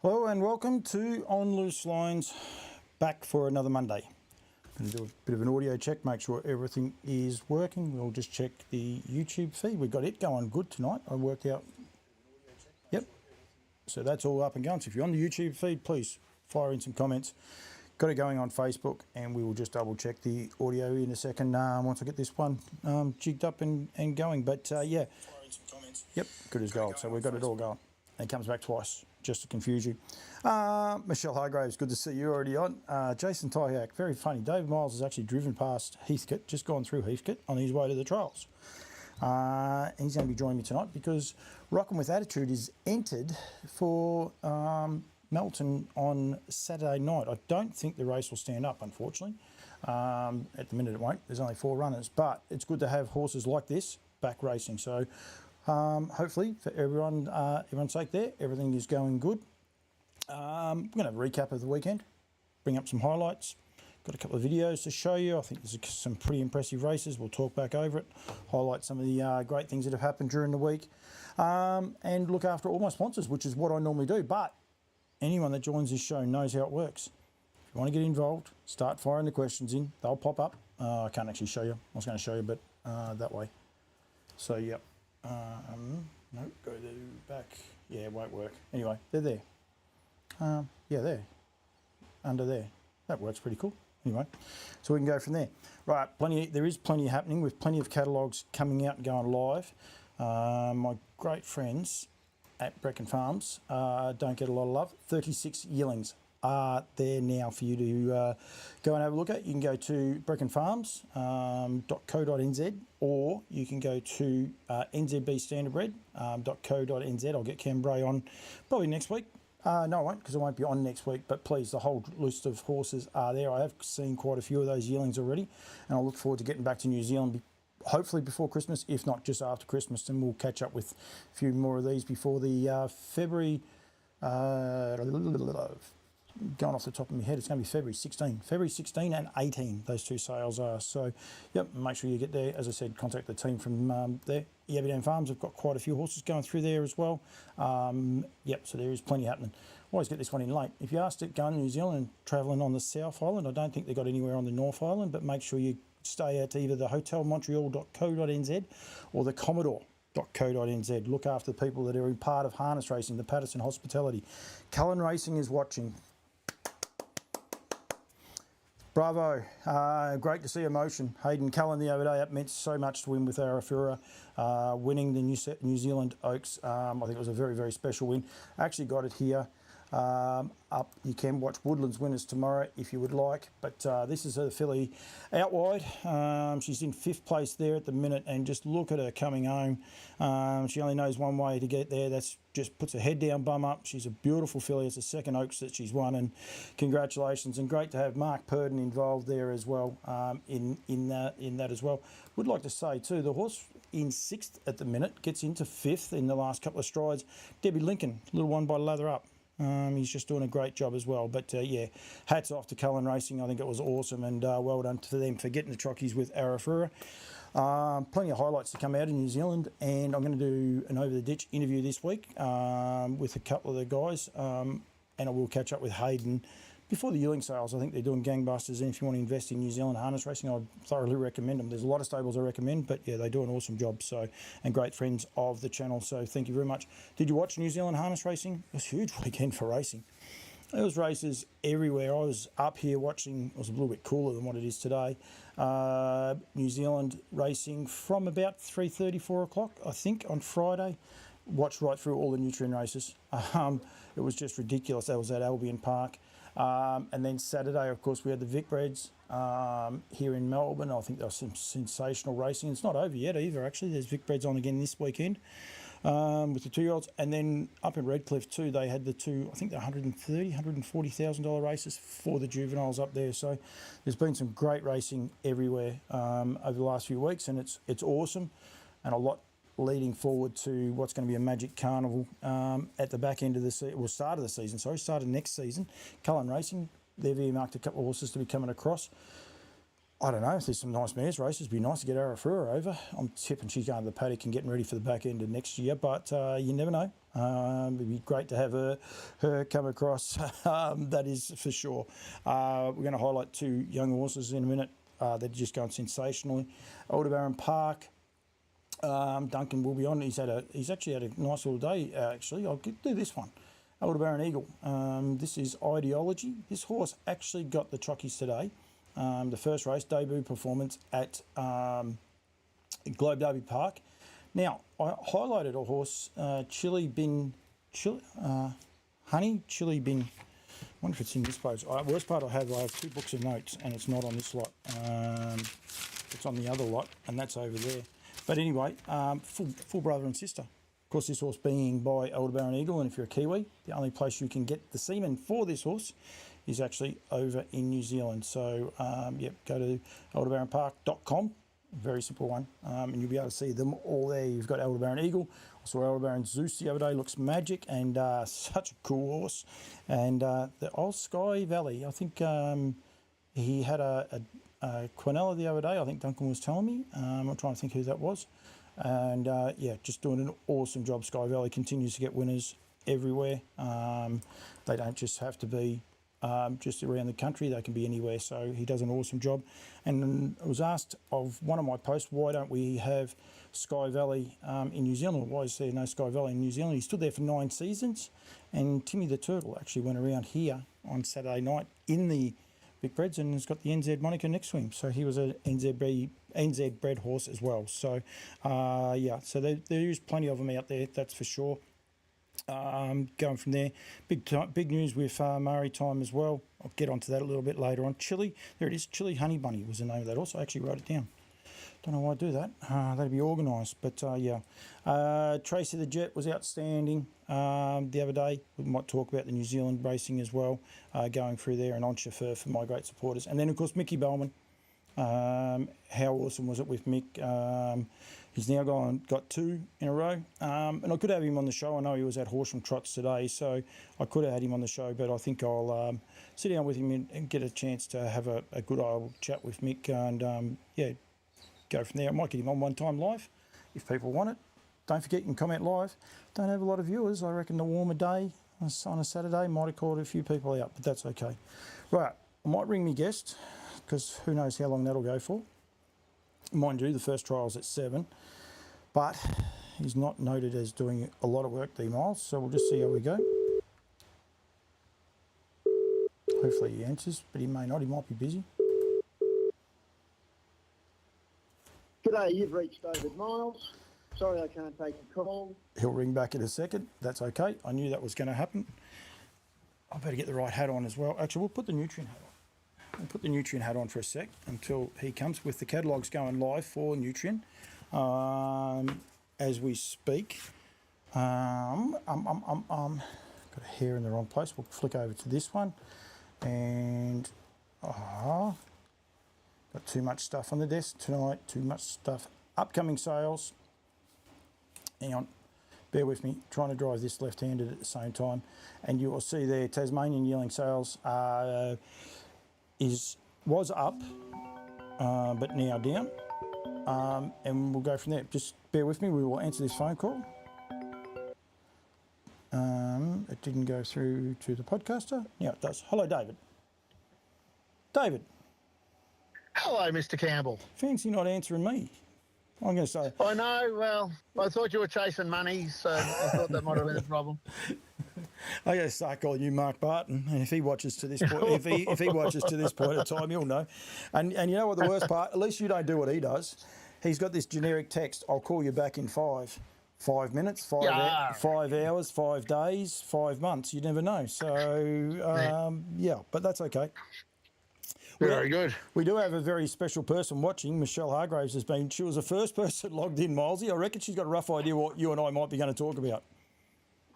Hello and welcome to On Loose Lines, back for another Monday. I'm going to do a bit of an audio check, make sure everything is working. We'll just check the YouTube feed. We've got it going good tonight. I worked out. Yep. So that's all up and going. So if you're on the YouTube feed, please fire in some comments. Got it going on Facebook, and we will just double check the audio in a second once I get this one jigged up and going. But yeah, yep, good as gold. So we've got it all going. And it comes back twice, just to confuse you. Michelle Hargraves, good to see you already on. Jason Tyack, very funny. David Miles has actually driven past Heathcote, just gone through Heathcote on his way to the trials. And he's going to be joining me tonight because Rockin' With Attitude is entered for Melton on Saturday night. I don't think the race will stand up, unfortunately. At the minute it won't. There's only 4 runners, but it's good to have horses like this back racing. So hopefully for everyone's sake there, everything is going good. We're going to have a recap of the weekend, bring up some highlights. Got a couple of videos to show you. I think there's some pretty impressive races. We'll talk back over it, highlight some of the great things that have happened during the week, and look after all my sponsors, which is what I normally do. But anyone that joins this show knows how it works. If you want to get involved, start firing the questions in. They'll pop up. I can't actually show you. I was going to show you, but that way. So, yep. No, go back. Yeah, it won't work. Anyway, they're there. Yeah, there. Under there. That works pretty cool. Anyway, so we can go from there. Right, there is plenty happening with plenty of catalogues coming out and going live. My great friends at Brecon Farms don't get a lot of love. 36 yearlings are there now for you to go and have a look at. You can go to breckenfarms.co.nz or you can go to nzbstandardbred.co.nz. I'll get Cam Bray on probably next week. No, I won't, because I won't be on next week, but please, the whole list of horses are there. I have seen quite a few of those yearlings already, and I look forward to getting back to New Zealand hopefully before Christmas, if not just after Christmas, and we'll catch up with a few more of these before the February, going off the top of my head, it's going to be February 16 and 18, those 2 sales are. So, yep, make sure you get there. As I said, contact the team from there. Yabby Farms have got quite a few horses going through there as well. Yep, so there is plenty happening. Always get this one in late. If you asked it going to New Zealand and travelling on the South Island, I don't think they got anywhere on the North Island, but make sure you stay at either the hotelmontreal.co.nz or the Commodore.co.nz. Look after the people that are in part of harness racing, the Patterson Hospitality. Cullen Racing is watching. Bravo. Great to see emotion. Hayden Cullen the other day, it meant so much to win with Arafura, winning the New Zealand Oaks. I think it was a very, very special win. I actually got it here up. You can watch Woodlands winners tomorrow if you would like, but this is a filly out wide. She's in 5th place there at the minute, and just look at her coming home. She only knows one way to get there. That's just puts her head down, bum up. She's a beautiful filly. It's the 2nd Oaks that she's won, and congratulations. And great to have Mark Purdon involved there as well in that as well. Would like to say too, the horse in 6th at the minute gets into 5th in the last couple of strides. Debbie Lincoln, little one by Lather Up. He's just doing a great job as well. But yeah, hats off to Cullen Racing. I think it was awesome, and well done to them for getting the trockies with Arafura. Plenty of highlights to come out in New Zealand, and I'm going to do an Over the Ditch interview this week with a couple of the guys, and I will catch up with Hayden before the yearling sales. I think they're doing gangbusters, and if you want to invest in New Zealand harness racing, I'd thoroughly recommend them. There's a lot of stables I recommend, but yeah, they do an awesome job. So, and great friends of the channel, so thank you very much. Did you watch New Zealand harness racing? It was a huge weekend for racing. There was races everywhere. I was up here watching. It was a little bit cooler than what it is today. New Zealand racing from about 3:30, 4 o'clock, I think, on Friday. Watched right through all the Nutrien races. It was just ridiculous. That was at Albion Park. And then Saturday, of course, we had the Vic Breds here in Melbourne. I think there was some sensational racing. It's not over yet either, actually. There's Vic Breds on again this weekend with the 2-year-olds. And then up in Redcliffe too, they had the 2, I think they're $130,000, $140,000 races for the juveniles up there. So there's been some great racing everywhere over the last few weeks, and it's awesome, and a lot leading forward to what's going to be a magic carnival at the back end of the season, well, start of the season, sorry, start of next season. Cullen Racing, they've earmarked a couple of horses to be coming across. I don't know if there's some nice mares races. It'd be nice to get Arafura over. I'm tipping she's going to the paddock and getting ready for the back end of next year, but you never know. It'd be great to have her come across. That is for sure. We're going to highlight 2 young horses in a minute. They're just going sensationally. Aldebaran Park. Duncan will be on. He's actually had a nice little day. Actually, I'll do this one. Aldebaran Eagle. This is Ideology. This horse actually got the chockies today. The first race, debut performance at Globe Derby Park. Now, I highlighted a horse, Honey Chili Bin. I wonder if it's in this page. Worst part I have 2 books of notes, and it's not on this lot. It's on the other lot, and that's over there. But anyway, full brother and sister. Of course, this horse being by Aldebaran Eagle, and if you're a Kiwi, the only place you can get the semen for this horse is actually over in New Zealand. So, go to aldebaranpark.com. Very simple one, and you'll be able to see them all there. You've got Aldebaran Eagle. I saw Aldebaran Zeus the other day. Looks magic and such a cool horse. And the old Sky Valley, I think he had a Quinella the other day. I think Duncan was telling me. I'm trying to think who that was. And just doing an awesome job. Sky Valley continues to get winners everywhere. They don't just have to be just around the country, they can be anywhere, so he does an awesome job. And I was asked of one of my posts, why don't we have Sky Valley in New Zealand? Why is there no Sky Valley in New Zealand? He stood there for 9 seasons, and Timmy the Turtle actually went around here on Saturday night in the Big Breds and has got the NZ moniker next to him, so he was a NZ bred horse as well. So so there is plenty of them out there, that's for sure. Going from there, big news with Murray Time as well. I'll get onto that a little bit later on. Chili, there it is. Chili Honey Bunny was the name of that horse. I actually wrote it down. Don't know why I do that. That'd be organised, but Tracy the Jet was outstanding the other day. We might talk about the New Zealand racing as well, going through there, and on chauffeur for my great supporters, and then of course Mickey Bowman. How awesome was it with Mick? He's now got 2 in a row, and I could have him on the show. I know he was at Horsham Trots today, so I could have had him on the show, but I think I'll sit down with him and get a chance to have a good old chat with Mick, and go from there. I might get him on one time live if people want it. Don't forget, you can comment live. Don't have a lot of viewers. I reckon the warmer day on a Saturday might have called a few people out, but that's okay. Right, I might ring me guest, because who knows how long that'll go for. Mind you, the first trial's at 7, but he's not noted as doing a lot of work, D Miles, so we'll just see how we go. Hopefully he answers, but he may not, he might be busy. G'day, you've reached David Miles. Sorry I can't take your call. He'll ring back in a second, that's okay. I knew that was going to happen. I better get the right hat on as well. Actually, we'll put the nutrient hat on. I'll put the nutrient hat on for a sec until he comes, with the catalogues going live for nutrient as we speak. Got a hair in the wrong place. We'll flick over to this one, and got too much stuff on the desk tonight. Too much stuff. Upcoming sales. Hang on. Bear with me, trying to drive this left-handed at the same time, and you will see there Tasmanian yearling sales was up, but now down, and we'll go from there. Just bear with me, we will answer this phone call. It didn't go through to the podcaster. Now it does. Hello, David. David. Hello, Mr. Campbell. Fancy not answering me. I'm going to say. I know, well, I thought you were chasing money, so I thought that might have been a problem. I got to start calling you Mark Barton, and if he watches to this point, if he watches to this point of time, he'll know. And you know what the worst part? At least you don't do what he does. He's got this generic text. I'll call you back in 5 minutes, 5 hours, 5 days, 5 months. You never know. So but that's okay. Very good. We do have a very special person watching. Michelle Hargraves she was the first person logged in, Milesy. I reckon she's got a rough idea what you and I might be going to talk about.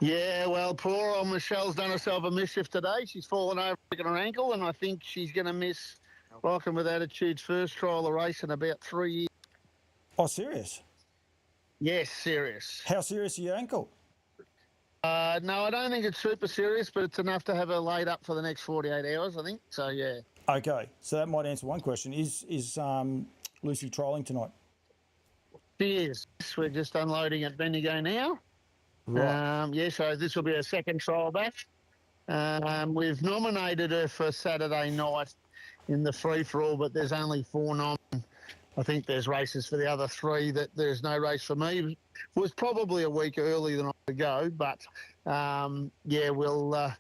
Yeah, well, poor old Michelle's done herself a mischief today. She's fallen over, broken her ankle, and I think she's going to miss Rockin' with Attitude's first trial of race in about 3 years. Oh, serious? Yes, serious. How serious is your ankle? No, I don't think it's super serious, but it's enough to have her laid up for the next 48 hours, I think. So, yeah. Okay, so that might answer one question. Is Lucy trialling tonight? She is. We're just unloading at Bendigo now. Right. Yeah, so this will be a second trial back. We've nominated her for Saturday night in the free-for-all, but there's only 4 noms. I think there's races for the other 3 that there's no race for me. It was probably a week earlier than I would go, but yeah, we'll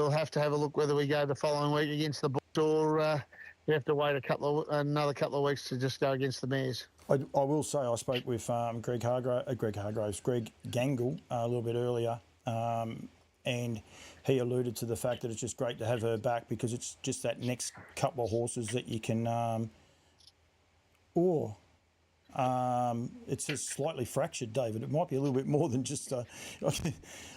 have to have a look whether we go the following week against the Bulls or we have to wait another couple of weeks to just go against the Mares. I will say I spoke with Greg Gangle a little bit earlier, and he alluded to the fact that it's just great to have her back because it's just that next couple of horses that you can. It says slightly fractured, David. It might be a little bit more than just.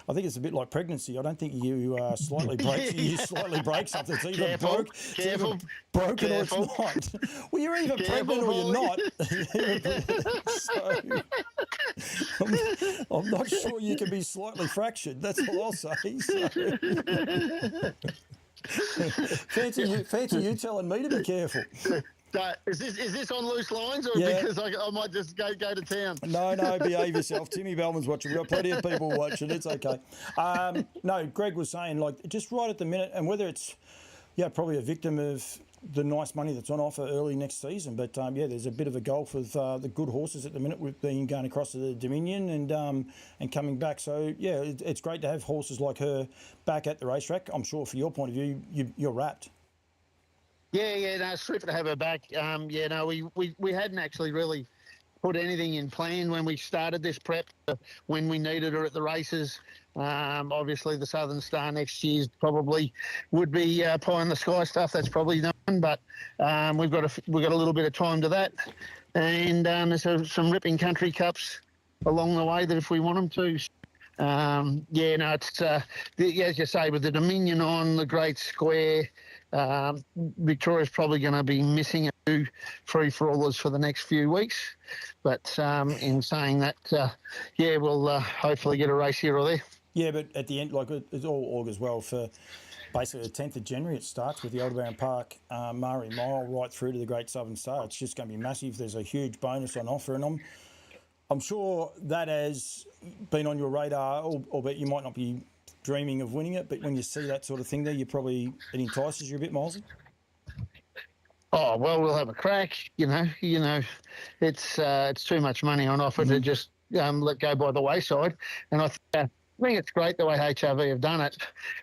I think it's a bit like pregnancy. I don't think you slightly break. You slightly break something. It's either broken or it's not. Well, you're either pregnant or you're not. So, I'm not sure you can be slightly fractured. That's all I'll say. So. Fancy you telling me to be careful. Is this on loose lines, or because I might just go to town? No, behave yourself. Timmy Bellman's watching. We've got plenty of people watching. It's okay. No, Greg was saying, like, just right at the minute, and whether it's, probably a victim of the nice money that's on offer early next season. But, there's a bit of a gulf of the good horses at the minute. We've been going across to the Dominion and coming back. So, it's great to have horses like her back at the racetrack. I'm sure from your point of view, you're wrapped. No, it's terrific to have her back. We hadn't actually really put anything in plan when we started this prep, when we needed her at the races. Obviously, the Southern Star next year's probably would be pie in the sky stuff. That's probably done, but we've got a little bit of time to that, and there's some ripping country cups along the way that if we want them to. It's as you say, with the Dominion on the Great Square. Victoria's probably going to be missing a few free-for-allers for the next few weeks. But in saying that, we'll hopefully get a race here or there. Yeah, but at the end, like, it all augurs well for basically the 10th of January. It starts with the Aldebaran Park Murray Mile right through to the Great Southern Star. It's just going to be massive. There's a huge bonus on offer, and I'm sure that has been on your radar, albeit you might not be dreaming of winning it, but when you see that sort of thing there, it entices you a bit, Milesy? Oh, well, we'll have a crack. It's too much money on offer to just let go by the wayside. And I think it's great the way HRV have done it,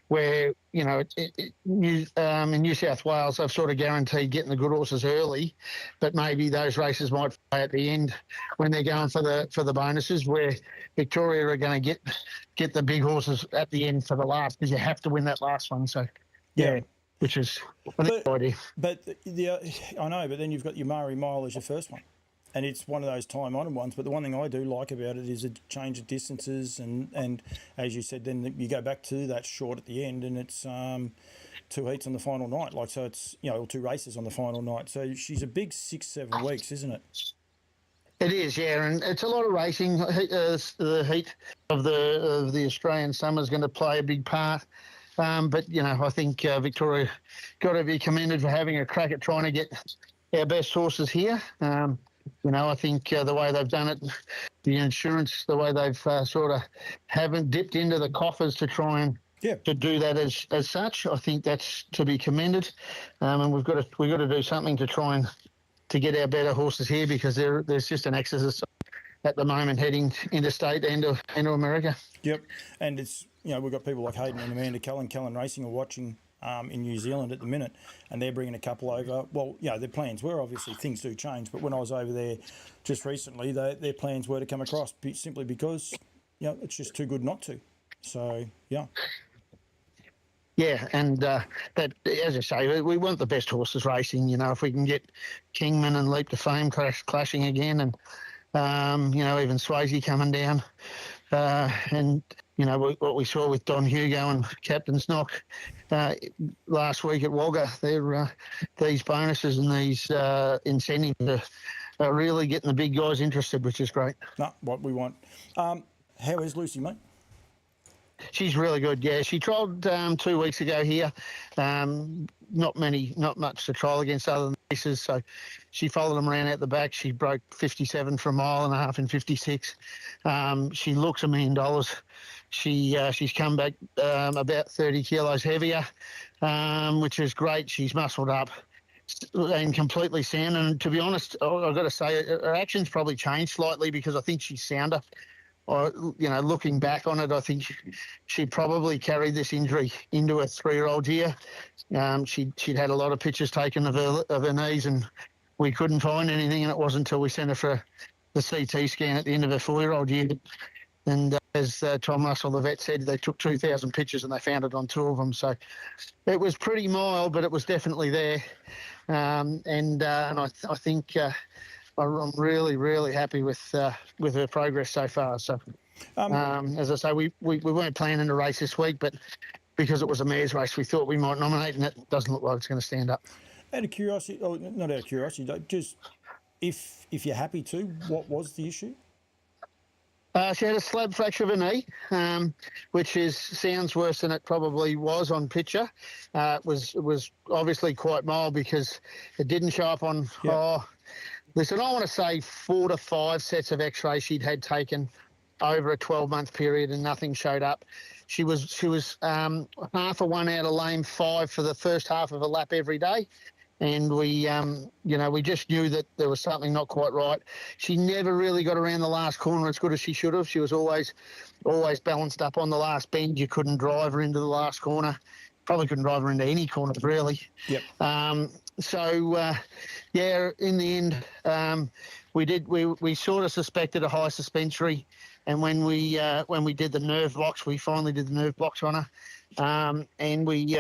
where, in New South Wales, they've sort of guaranteed getting the good horses early, but maybe those races might play at the end when they're going for the bonuses, where Victoria are going to get the big horses at the end for the last, because you have to win that last one. So, which is a good idea. But I know, but then you've got your Murray Mile as your first one. And it's one of those time-honoured ones. But the one thing I do like about it is a change of distances. And as you said, then you go back to that short at the end and it's 2 heats on the final night. Like, so it's, or 2 races on the final night. So she's a big 6-7 weeks, isn't it? It is, and it's a lot of racing. The heat of the Australian summer is going to play a big part. But, I think Victoria got to be commended for having a crack at trying to get our best horses here. I think the way they've done it, the insurance, the way they've sort of haven't dipped into the coffers to try and to do that as such, I think that's to be commended. And we've got to do something to try and to get our better horses here, because there's just an exodus at the moment heading interstate into America. Yep, and it's we've got people like Hayden and Amanda Cullen Racing are watching. In New Zealand at the minute, and they're bringing a couple over. Well, their plans were, obviously things do change, but when I was over there just recently, their plans were to come across simply because, it's just too good not to. So, Yeah, and that, as I say, we want the best horses racing. If we can get Kingman and Leap to Fame clashing again, and, even Swayze coming down, and, what we saw with Don Hugo and Captain's Knock last week at Wagga, these bonuses and these incentives are really getting the big guys interested, which is great. No, what we want. How is Lucy, mate? She's really good. Yeah, she trialled 2 weeks ago here. Not much to trial against other than races. So she followed them around out the back. She broke 57 for a mile and a half in 56. She looks $1 million. She's come back about 30 kilos heavier, which is great. She's muscled up and completely sound. And to be honest, I've got to say, her action's probably changed slightly because I think she's sounder. Or, looking back on it, I think she probably carried this injury into her 3-year-old year. She'd had a lot of pictures taken of her knees, and we couldn't find anything. And it wasn't until we sent her for the CT scan at the end of her 4-year-old year. And as Tom Russell, the vet, said, they took 2,000 pictures and they found it on 2 of them. So it was pretty mild, but it was definitely there. And I think I'm really, really happy with her progress so far. So, as I say, we weren't planning to race this week, but because it was a mares race, we thought we might nominate, and it doesn't look like it's going to stand up. Out of curiosity, not out of curiosity, just if you're happy to, what was the issue? She had a slab fracture of her knee, which sounds worse than it probably was on picture. It was obviously quite mild because it didn't show up on. Yeah. Listen, I want to say 4 to 5 sets of X-rays she'd had taken over a 12-month period, and nothing showed up. She was half a 1 out of lane 5 for the first half of a lap every day. And we just knew that there was something not quite right. She never really got around the last corner as good as she should have. She was always balanced up on the last bend. You couldn't drive her into the last corner. Probably couldn't drive her into any corner, really. Yep. In the end, we sort of suspected a high suspensory, and when we did the nerve blocks, we finally did the nerve blocks on her. And we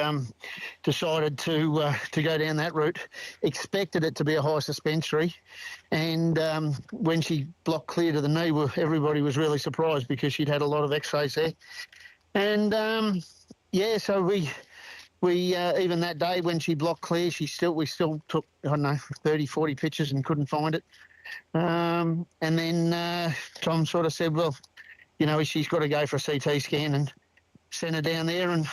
decided to go down that route. Expected it to be a high suspensory, and when she blocked clear to the knee, everybody was really surprised because she'd had a lot of X-rays there. And so we even that day when she blocked clear, we still took 30, 40 pictures and couldn't find it. And then Tom sort of said, well, she's got to go for a CT scan, and sent her down there, and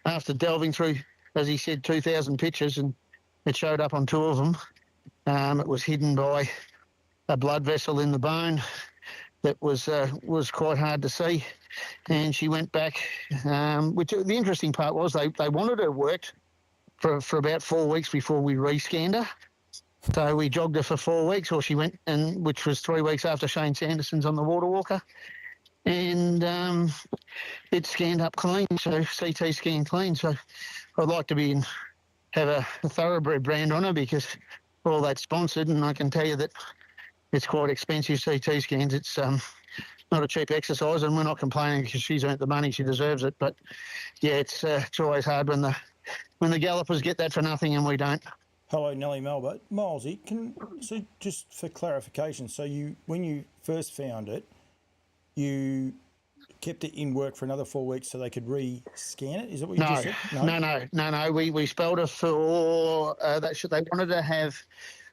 after delving through, as he said, 2,000 pictures, and it showed up on 2 of them. It was hidden by a blood vessel in the bone that was quite hard to see, and she went back. Which the interesting part was they wanted her worked for about 4 weeks before we rescanned her. So we jogged her for 4 weeks, or she went, which was 3 weeks after Shane Sanderson's on the water walker. And it scanned up clean, so CT scan clean. So I'd like to have a thoroughbred brand on her because all that's sponsored, and I can tell you that it's quite expensive CT scans. It's not a cheap exercise, and we're not complaining because she's earned the money, she deserves it. But yeah, it's always hard when the gallopers get that for nothing and we don't. Hello, Nellie Melba. Milesy, so just for clarification, so when you first found it, you kept it in work for another 4 weeks so they could re-scan it? Is that what you just said? No. We spelled it for they wanted to have.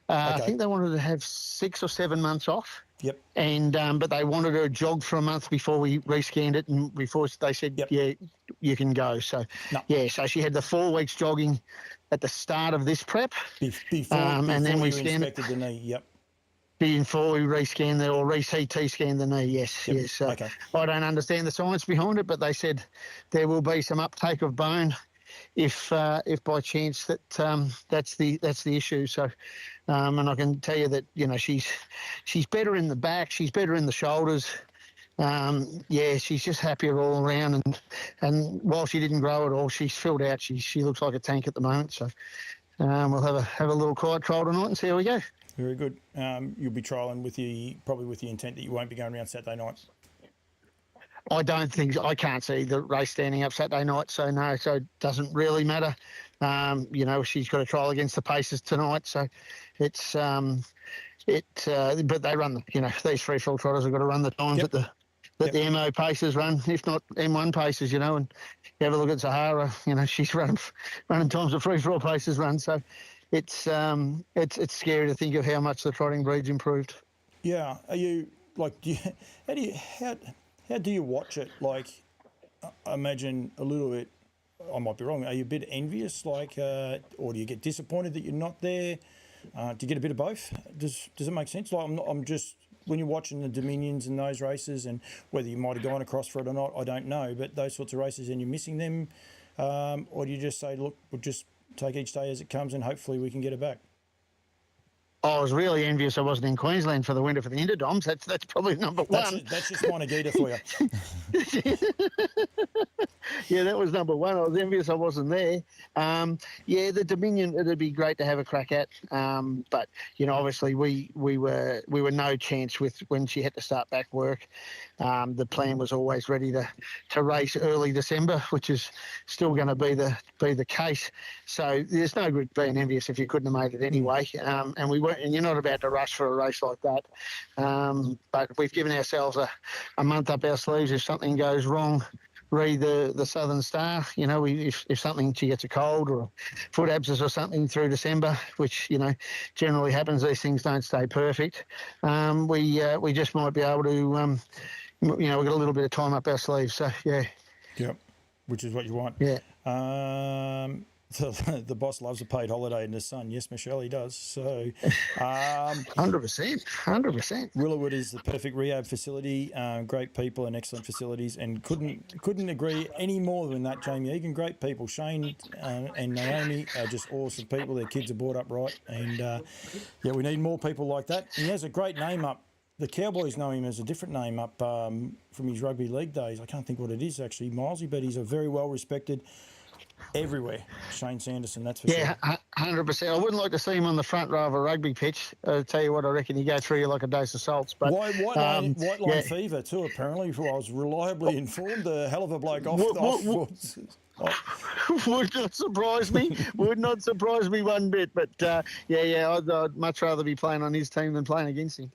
Okay. I think they wanted to have 6 or 7 months off. Yep. And but they wanted her jogged for a month before we rescanned it, and before they said, yep, yeah, you can go. So so she had the 4 weeks jogging at the start of this prep. Before and then we inspected the knee. Yep. Before we rescan or CT scan the knee, yes. Okay. I don't understand the science behind it, but they said there will be some uptake of bone if by chance that's the issue. So, and I can tell you that she's better in the back, she's better in the shoulders. She's just happier all around, and while she didn't grow at all, she's filled out. She looks like a tank at the moment. So, we'll have a little quiet trial tonight and see how we go. Very good. You'll be trialling probably with the intent that you won't be going around Saturday night. I can't see the race standing up Saturday night, so no. So it doesn't really matter. She's got a trial against the Pacers tonight, so it's but they run these free fall trotters have got to run the times that the MO Pacers run, if not M1 Pacers, and you have a look at Sahara, she's running times the free fall Pacers run, so. It's scary to think of how much the trotting breed's improved. Yeah, are you how do you watch it? Like, I imagine a little bit, I might be wrong, are you a bit envious, like, or do you get disappointed that you're not there? Do you get a bit of both? Does it make sense? Like, I'm just, when you're watching the Dominions and those races, and whether you might have gone across for it or not, I don't know, but those sorts of races and you're missing them, or do you just say, look, we'll just take each day as it comes and hopefully we can get it back? I was really envious I wasn't in Queensland for the winter for the Interdoms. That's probably number one. That's just Monagita for you. Yeah, that was number one. I was envious I wasn't there. Yeah, the Dominion, it'd be great to have a crack at. But obviously we were no chance with when she had to start back work. The plan was always ready to race early December, which is still going to be the case. So there's no good being envious if you couldn't have made it anyway. And we weren't. And you're not about to rush for a race like that. But we've given ourselves a month up our sleeves if something goes wrong. Read the Southern Star. If something, she gets a cold or a foot abscess or something through December, which generally happens. These things don't stay perfect. We just might be able to. We've got a little bit of time up our sleeves. So yeah. Yep. Which is what you want. Yeah. The boss loves a paid holiday in the sun. Yes, Michelle, he does. So, 100%. Willowwood is the perfect rehab facility. Great people and excellent facilities, and couldn't agree any more than that. Jamie Egan, great people. Shane and Naomi are just awesome people. Their kids are brought up right, and we need more people like that. And he has a great name up. The Cowboys know him as a different name up from his rugby league days. I can't think what it is actually, Milesy, but he's a very well respected. Everywhere, Shane Sanderson, that's for sure. Yeah, 100%. I wouldn't like to see him on the front row of a rugby pitch. I'll tell you what, I reckon he'd go through you like a dose of salts. But White line fever too, apparently, I was reliably informed. A hell of a bloke off. Would not surprise me. Would not surprise me one bit. But, I'd much rather be playing on his team than playing against him.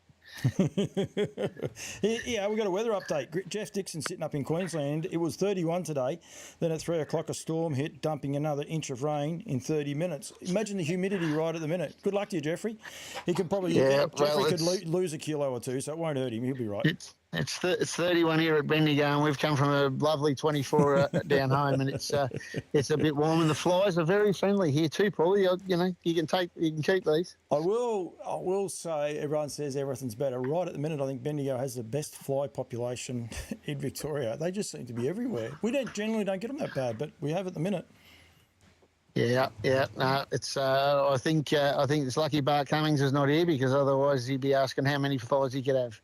Yeah, we've got a weather update. Jeff Dixon sitting up in Queensland. It was 31 today. Then at 3 o'clock, a storm hit, dumping another inch of rain in 30 minutes. Imagine the humidity right at the minute. Good luck to you, Jeffrey. He could probably Jeffrey could lose a kilo or two, so it won't hurt him. He'll be right. It's 31 here at Bendigo, and we've come from a lovely 24 down home, and it's a bit warm, and the flies are very friendly here too, Paulie. You can keep these. I will say, everyone says everything's better. Right at the minute, I think Bendigo has the best fly population in Victoria. They just seem to be everywhere. We generally don't get them that bad, but we have at the minute. Yeah. No, it's. I think it's lucky Bart Cummings is not here, because otherwise he'd be asking how many flies he could have.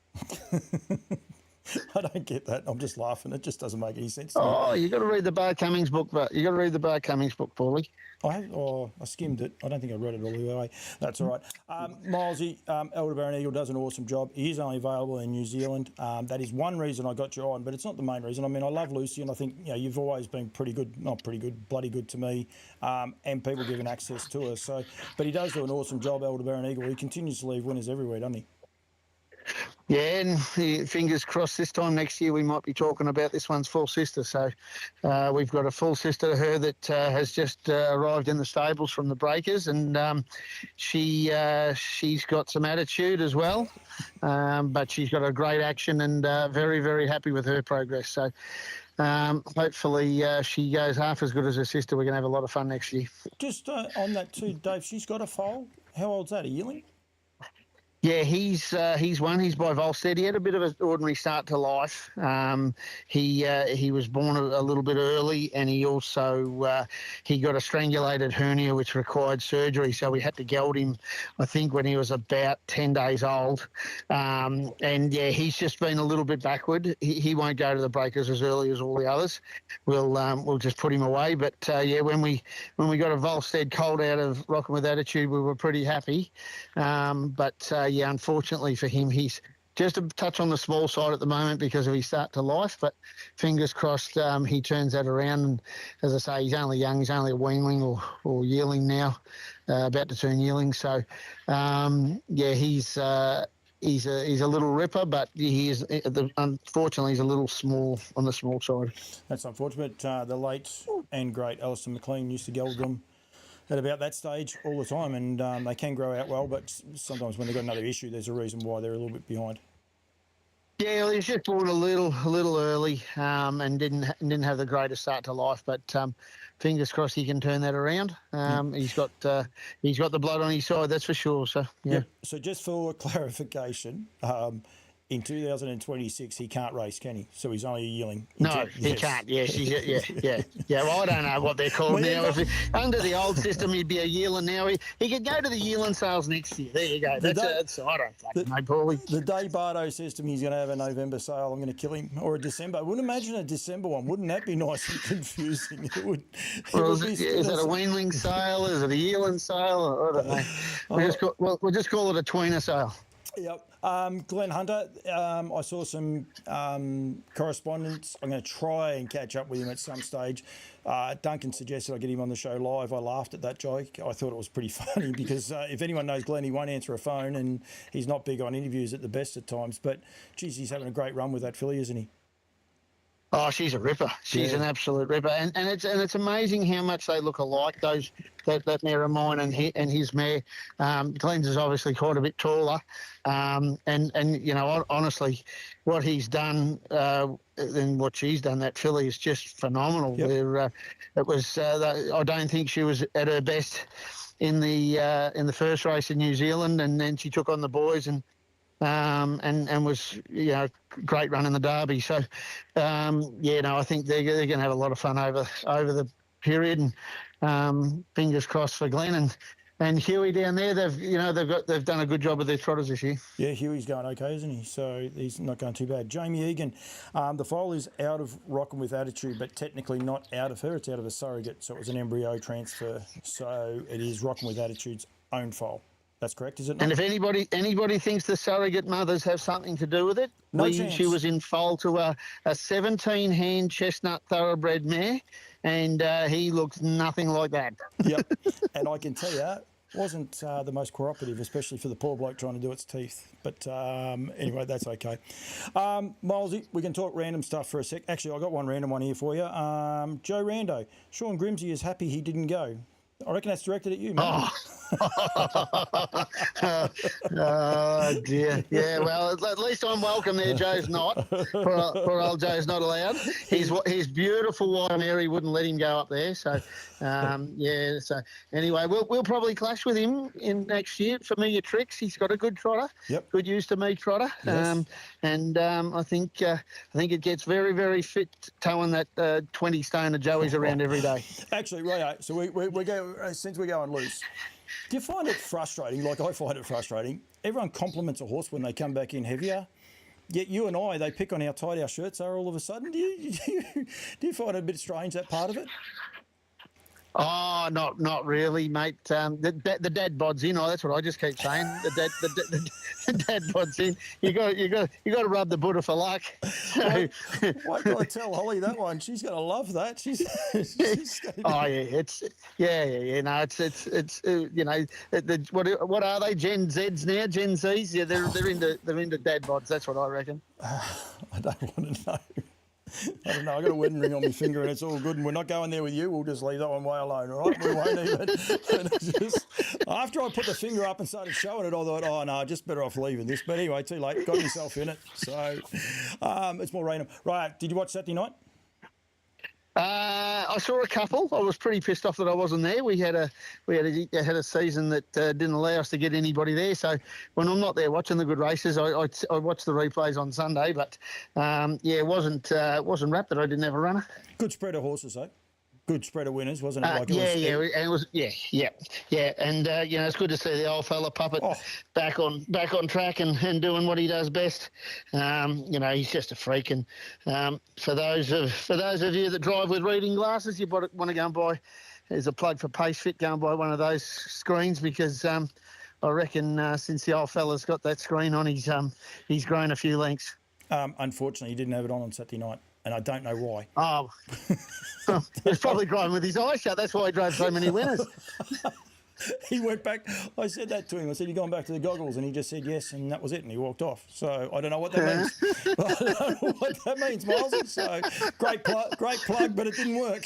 I don't get that. I'm just laughing. It just doesn't make any sense to me. Oh, you got to read the Bart Cummings book, Paulie. I skimmed it. I don't think I read it all the way. That's all right. Milesy, Elderberry Eagle does an awesome job. He is only available in New Zealand. That is one reason I got you on, but it's not the main reason. I mean, I love Lucy, and I think you've always been bloody good to me, and people giving access to us. So, but he does do an awesome job, Elderberry Eagle. He continues to leave winners everywhere, doesn't he? Yeah, and fingers crossed this time next year we might be talking about this one's full sister. So we've got a full sister to her that has just arrived in the stables from the Breakers, and she's got some attitude as well, but she's got a great action, and very, very happy with her progress. So hopefully she goes half as good as her sister. We're going to have a lot of fun next year. Just on that too, Dave, she's got a foal. How old's that, a yearling? Yeah, he's one. He's by Volstead. He had a bit of an ordinary start to life. He was born a little bit early, and he also he got a strangulated hernia which required surgery. So we had to geld him, I think, when he was about 10 days old. And yeah, he's just been a little bit backward. He won't go to the Breakers as early as all the others. We'll just put him away. But yeah, when we got a Volstead colt out of Rockin' with Attitude, we were pretty happy. But yeah, unfortunately for him, he's just a touch on the small side at the moment because of his start to life, but fingers crossed he turns that around. And as I say, he's only young. He's only a weanling or yearling now, about to turn yearling. So, yeah, he's a little ripper, but he is unfortunately he's a little small on the small side. That's unfortunate. The late and great Alistair McLean used to geld them at about that stage all the time, and they can grow out well, but sometimes when they've got another issue, there's a reason why they're a little bit behind. Yeah, well, he was just born a little early, and didn't have the greatest start to life. But fingers crossed he can turn that around. He's got the blood on his side, that's for sure. So yeah. Yep. So just for clarification, in 2026 he can't race, can he? So he's only a yearling. No, he can't. Yes, yeah. Well, I don't know what they're called now. Under the old system, he'd be a yearling now. He could go to the yearling sales next year. There you go. That's I don't fucking know, Paulie. The day Bardo says to me he's going to have a November sale, I'm going to kill him, or a December. I wouldn't imagine a December one. Wouldn't that be nice and confusing? It would. Is it a weanling sale? Is it a yearling sale? I don't know. We'll just call it a tweener sale. Yep. Glenn Hunter, I saw some correspondence. I'm going to try and catch up with him at some stage. Duncan suggested I get him on the show live. I laughed at that joke. I thought it was pretty funny because if anyone knows Glenn, he won't answer a phone and he's not big on interviews at the best of times. But, geez, he's having a great run with that filly, isn't he? Oh, she's a ripper. She's an absolute ripper, and it's amazing how much they look alike. That mare of mine and his mare. Glenn's is obviously quite a bit taller, and you know, honestly, what he's done and what she's done, that filly is just phenomenal. Yep. It was. I don't think she was at her best in the first race in New Zealand, and then she took on the boys and was, you know, great run in the Derby. So, I think they're going to have a lot of fun over the period, and fingers crossed for Glenn and Huey down there. They've done a good job with their trotters this year. Yeah, Huey's going okay, isn't he? So he's not going too bad. Jamie Egan, the foal is out of Rockin' With Attitude, but technically not out of her. It's out of a surrogate, so it was an embryo transfer. So it is Rockin' With Attitude's own foal. That's correct, is it not? And if anybody thinks the surrogate mothers have something to do with it, no chance. She was in foal to a 17-hand chestnut thoroughbred mare, and he looks nothing like that. Yep, and I can tell you, wasn't the most cooperative, especially for the poor bloke trying to do its teeth. But anyway, that's okay. Milesy, we can talk random stuff for a sec. Actually, I got one random one here for you. Joe Rando, Sean Grimsey is happy he didn't go. I reckon that's directed at you, mate. Oh dear. Yeah, well, at least I'm welcome there. Joe's not. Poor old Joe's not allowed. His beautiful white Mary wouldn't let him go up there. So, So anyway, we'll probably clash with him in next year. Familiar Tricks. He's got a good trotter. Yep. Good use to me trotter. Yes. I think it gets very, very fit towing that 20 stone of Joey's around every day. Actually, right. So we go since we're going loose. Do you find it frustrating? Like I find it frustrating. Everyone compliments a horse when they come back in heavier. Yet you and I, they pick on how tight our shirts are all of a sudden. Do you find it a bit strange, that part of it? Oh, not really, mate. The dad bod's in. Oh, that's what I just keep saying. The dad bod's in. You got to rub the Buddha for luck. So, why did I tell Holly that one? She's going to love that. She's oh yeah, No, it's you know, what are they? Gen Zs now? Gen Zs? Yeah, they're into dad bods. That's what I reckon. I don't want to know. I don't know. I got a wedding ring on my finger and it's all good. And we're not going there with you. We'll just leave that one way alone, all right? We won't even. After I put the finger up and started showing it, I thought, oh no, just better off leaving this. But anyway, too late. Got myself in it. So it's more random. Right. Did you watch Saturday night? I saw a couple. I was pretty pissed off that I wasn't there. We had a season that didn't allow us to get anybody there. So when I'm not there watching the good races, I watch the replays on Sunday. But it wasn't wrapped that I didn't have a runner. Good spread of horses, though. Good spread of winners, wasn't it? And it's good to see the old fella Puppet back on track and doing what he does best. He's just a freak. And for those of you that drive with reading glasses, you want to go and buy. There's a plug for PaceFit. Go and buy one of those screens because I reckon since the old fella's got that screen on, he's grown a few lengths. Unfortunately, he didn't have it on Saturday night. And I don't know why. Oh, he's probably growing with his eyes shut. That's why he drove so many winners. He went back. I said that to him. I said, "You going back to the goggles?" And he just said yes, and that was it. And he walked off. So I don't know what that means. I don't know what that means, Milesy. So great plug, but it didn't work.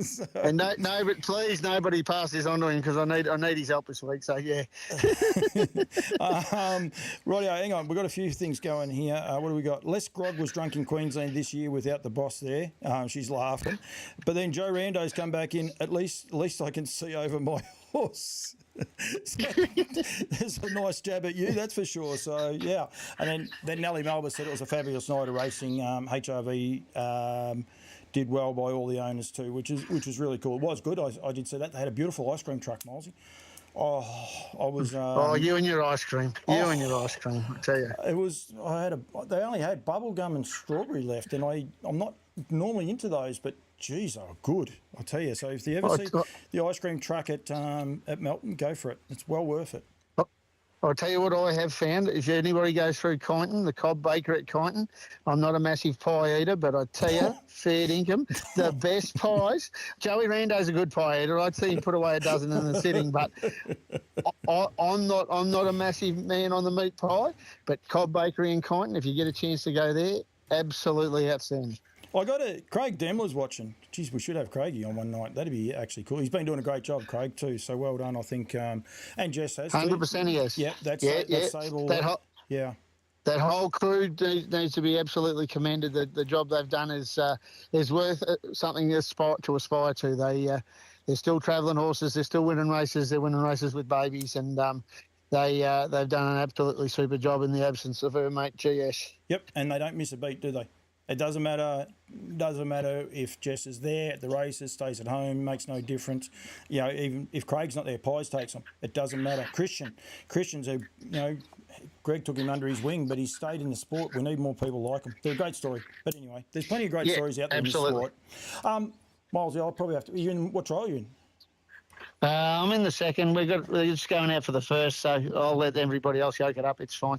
So. And no, but please, nobody pass this on to him because I need his help this week. So yeah. Rightio, hang on. We've got a few things going here. What do we got? Les Grog was drunk in Queensland this year without the boss there. She's laughing. But then Joe Rando's come back in. At least I can see over my horse. So, there's a nice jab at you, that's for sure. So yeah, and then Nellie Melba said it was a fabulous night of racing. HRV did well by all the owners too, which is really cool. It was good. I did say that they had a beautiful ice cream truck, Milesy. Oh, I was. You and your ice cream. And your ice cream. I tell you. It was. They only had bubble gum and strawberry left, and I'm not normally into those, but geez, they were good. I tell you. So if you ever see the ice cream truck at Melton, go for it. It's well worth it. I'll tell you what I have found. If anybody goes through Kyneton, the Cobb Baker at Kyneton, I'm not a massive pie eater, but I tell you, fair income, the best pies. Joey Rando's a good pie eater. I'd see him put away a dozen in the sitting, but I'm not a massive man on the meat pie. But Cobb Bakery in Kyneton, if you get a chance to go there, absolutely outstanding. I got Craig Demler's watching. Geez, we should have Craigie on one night. That'd be actually cool. He's been doing a great job, Craig, too. So well done, I think. And Jess has. 100% he has. Yep, that's Sable. That whole crew needs to be absolutely commended. The job they've done is worth something to aspire to. They're still travelling horses. They're still winning races. They're winning races with babies, and they've done an absolutely super job in the absence of her mate GS. Yep, and they don't miss a beat, do they? It doesn't matter if Jess is there at the races, stays at home, makes no difference. You know, even if Craig's not there, Pies takes them. It doesn't matter. Christian's Greg took him under his wing, but he's stayed in the sport. We need more people like him. They're a great story. But anyway, there's plenty of great stories out there in the sport. Miles, I'll probably have to. Are you in what trial are you in? I'm in the second. We're just going out for the first, so I'll let everybody else yoke it up. It's fine.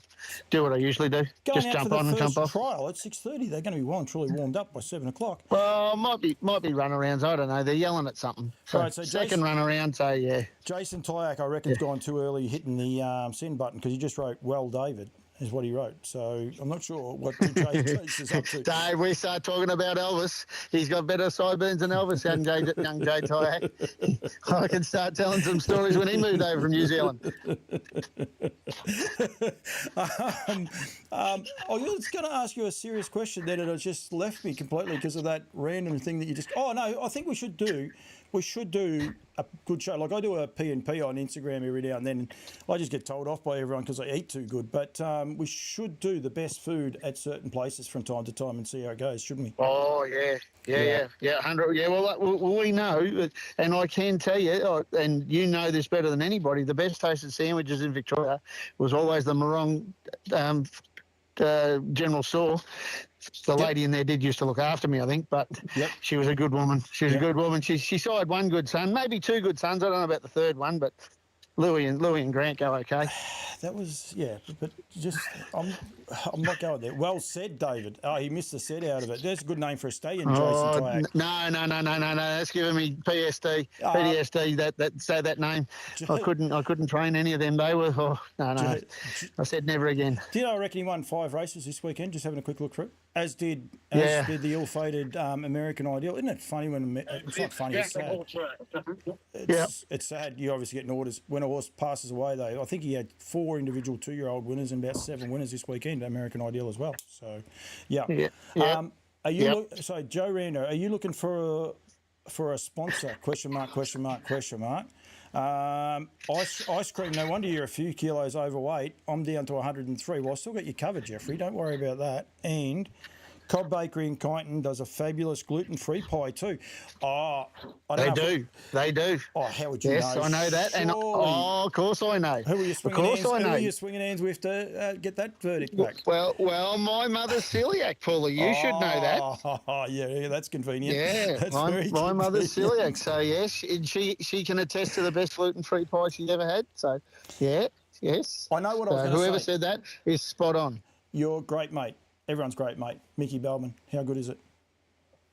Do what I usually do. Just jump on and jump off. Trial at 6:30. They're going to be well and truly warmed up by 7 o'clock. Well, might be runarounds. I don't know. They're yelling at something. So second runaround. So yeah. Jason Tyack, I reckon's gone too early hitting the send button because he just wrote "Well, David." Is what he wrote. So I'm not sure what Chase is up to. Dave, we start talking about Elvis. He's got better sideburns than Elvis, young Jay Tyack. I can start telling some stories when he moved over from New Zealand. I was going to ask you a serious question then, and it just left me completely because of that random thing that you just... Oh, no, I think we should do a good show. Like I do a P&P on Instagram every now and then. I just get told off by everyone because I eat too good. But we should do the best food at certain places from time to time and see how it goes, shouldn't we? Oh, yeah, 100. Yeah, well, we know, and I can tell you, and you know this better than anybody, the best tasted sandwiches in Victoria was always the Morong General Store. The lady in there did used to look after me, I think, but she was a good woman. She was a good woman. She sired one good son, maybe two good sons. I don't know about the third one, but Louis and Grant go okay. That was, but just, I'm not going there. Well said, David. Oh, he missed the set out of it. That's a good name for a stallion, Jason Tyack. No. That's giving me PTSD, that name. I couldn't train any of them. They were, no. I said never again. I reckon he won 5 races this weekend, just having a quick look through. As did the ill-fated American Ideal. Isn't it funny when it's not funny, it's sad. It's sad. You obviously getting orders when a horse passes away, though. I think he had 4 individual 2-year-old winners and about 7 winners this weekend, American Ideal as well. So, are you so Joe Rando, are you looking for a sponsor? Question mark. Ice cream, no wonder you're a few kilos overweight. I'm down to 103. Well, I still got you covered, Jeffrey. Don't worry about that. And Cobb Bakery in Kyneton does a fabulous gluten-free pie too. Oh, They do. Oh, how would you know? Yes, I know that. Surely. And of course I know. Who are you swinging hands with to get that verdict back? Well, my mother's celiac, Paulie. You should know that. Oh, yeah, that's convenient. Yeah, that's my mother's celiac. So yes, she can attest to the best gluten-free pie she's ever had. So yes. I know what I was going to say. Whoever said that is spot on. You're great, mate. Everyone's great, mate. Mickey Bellman, how good is it?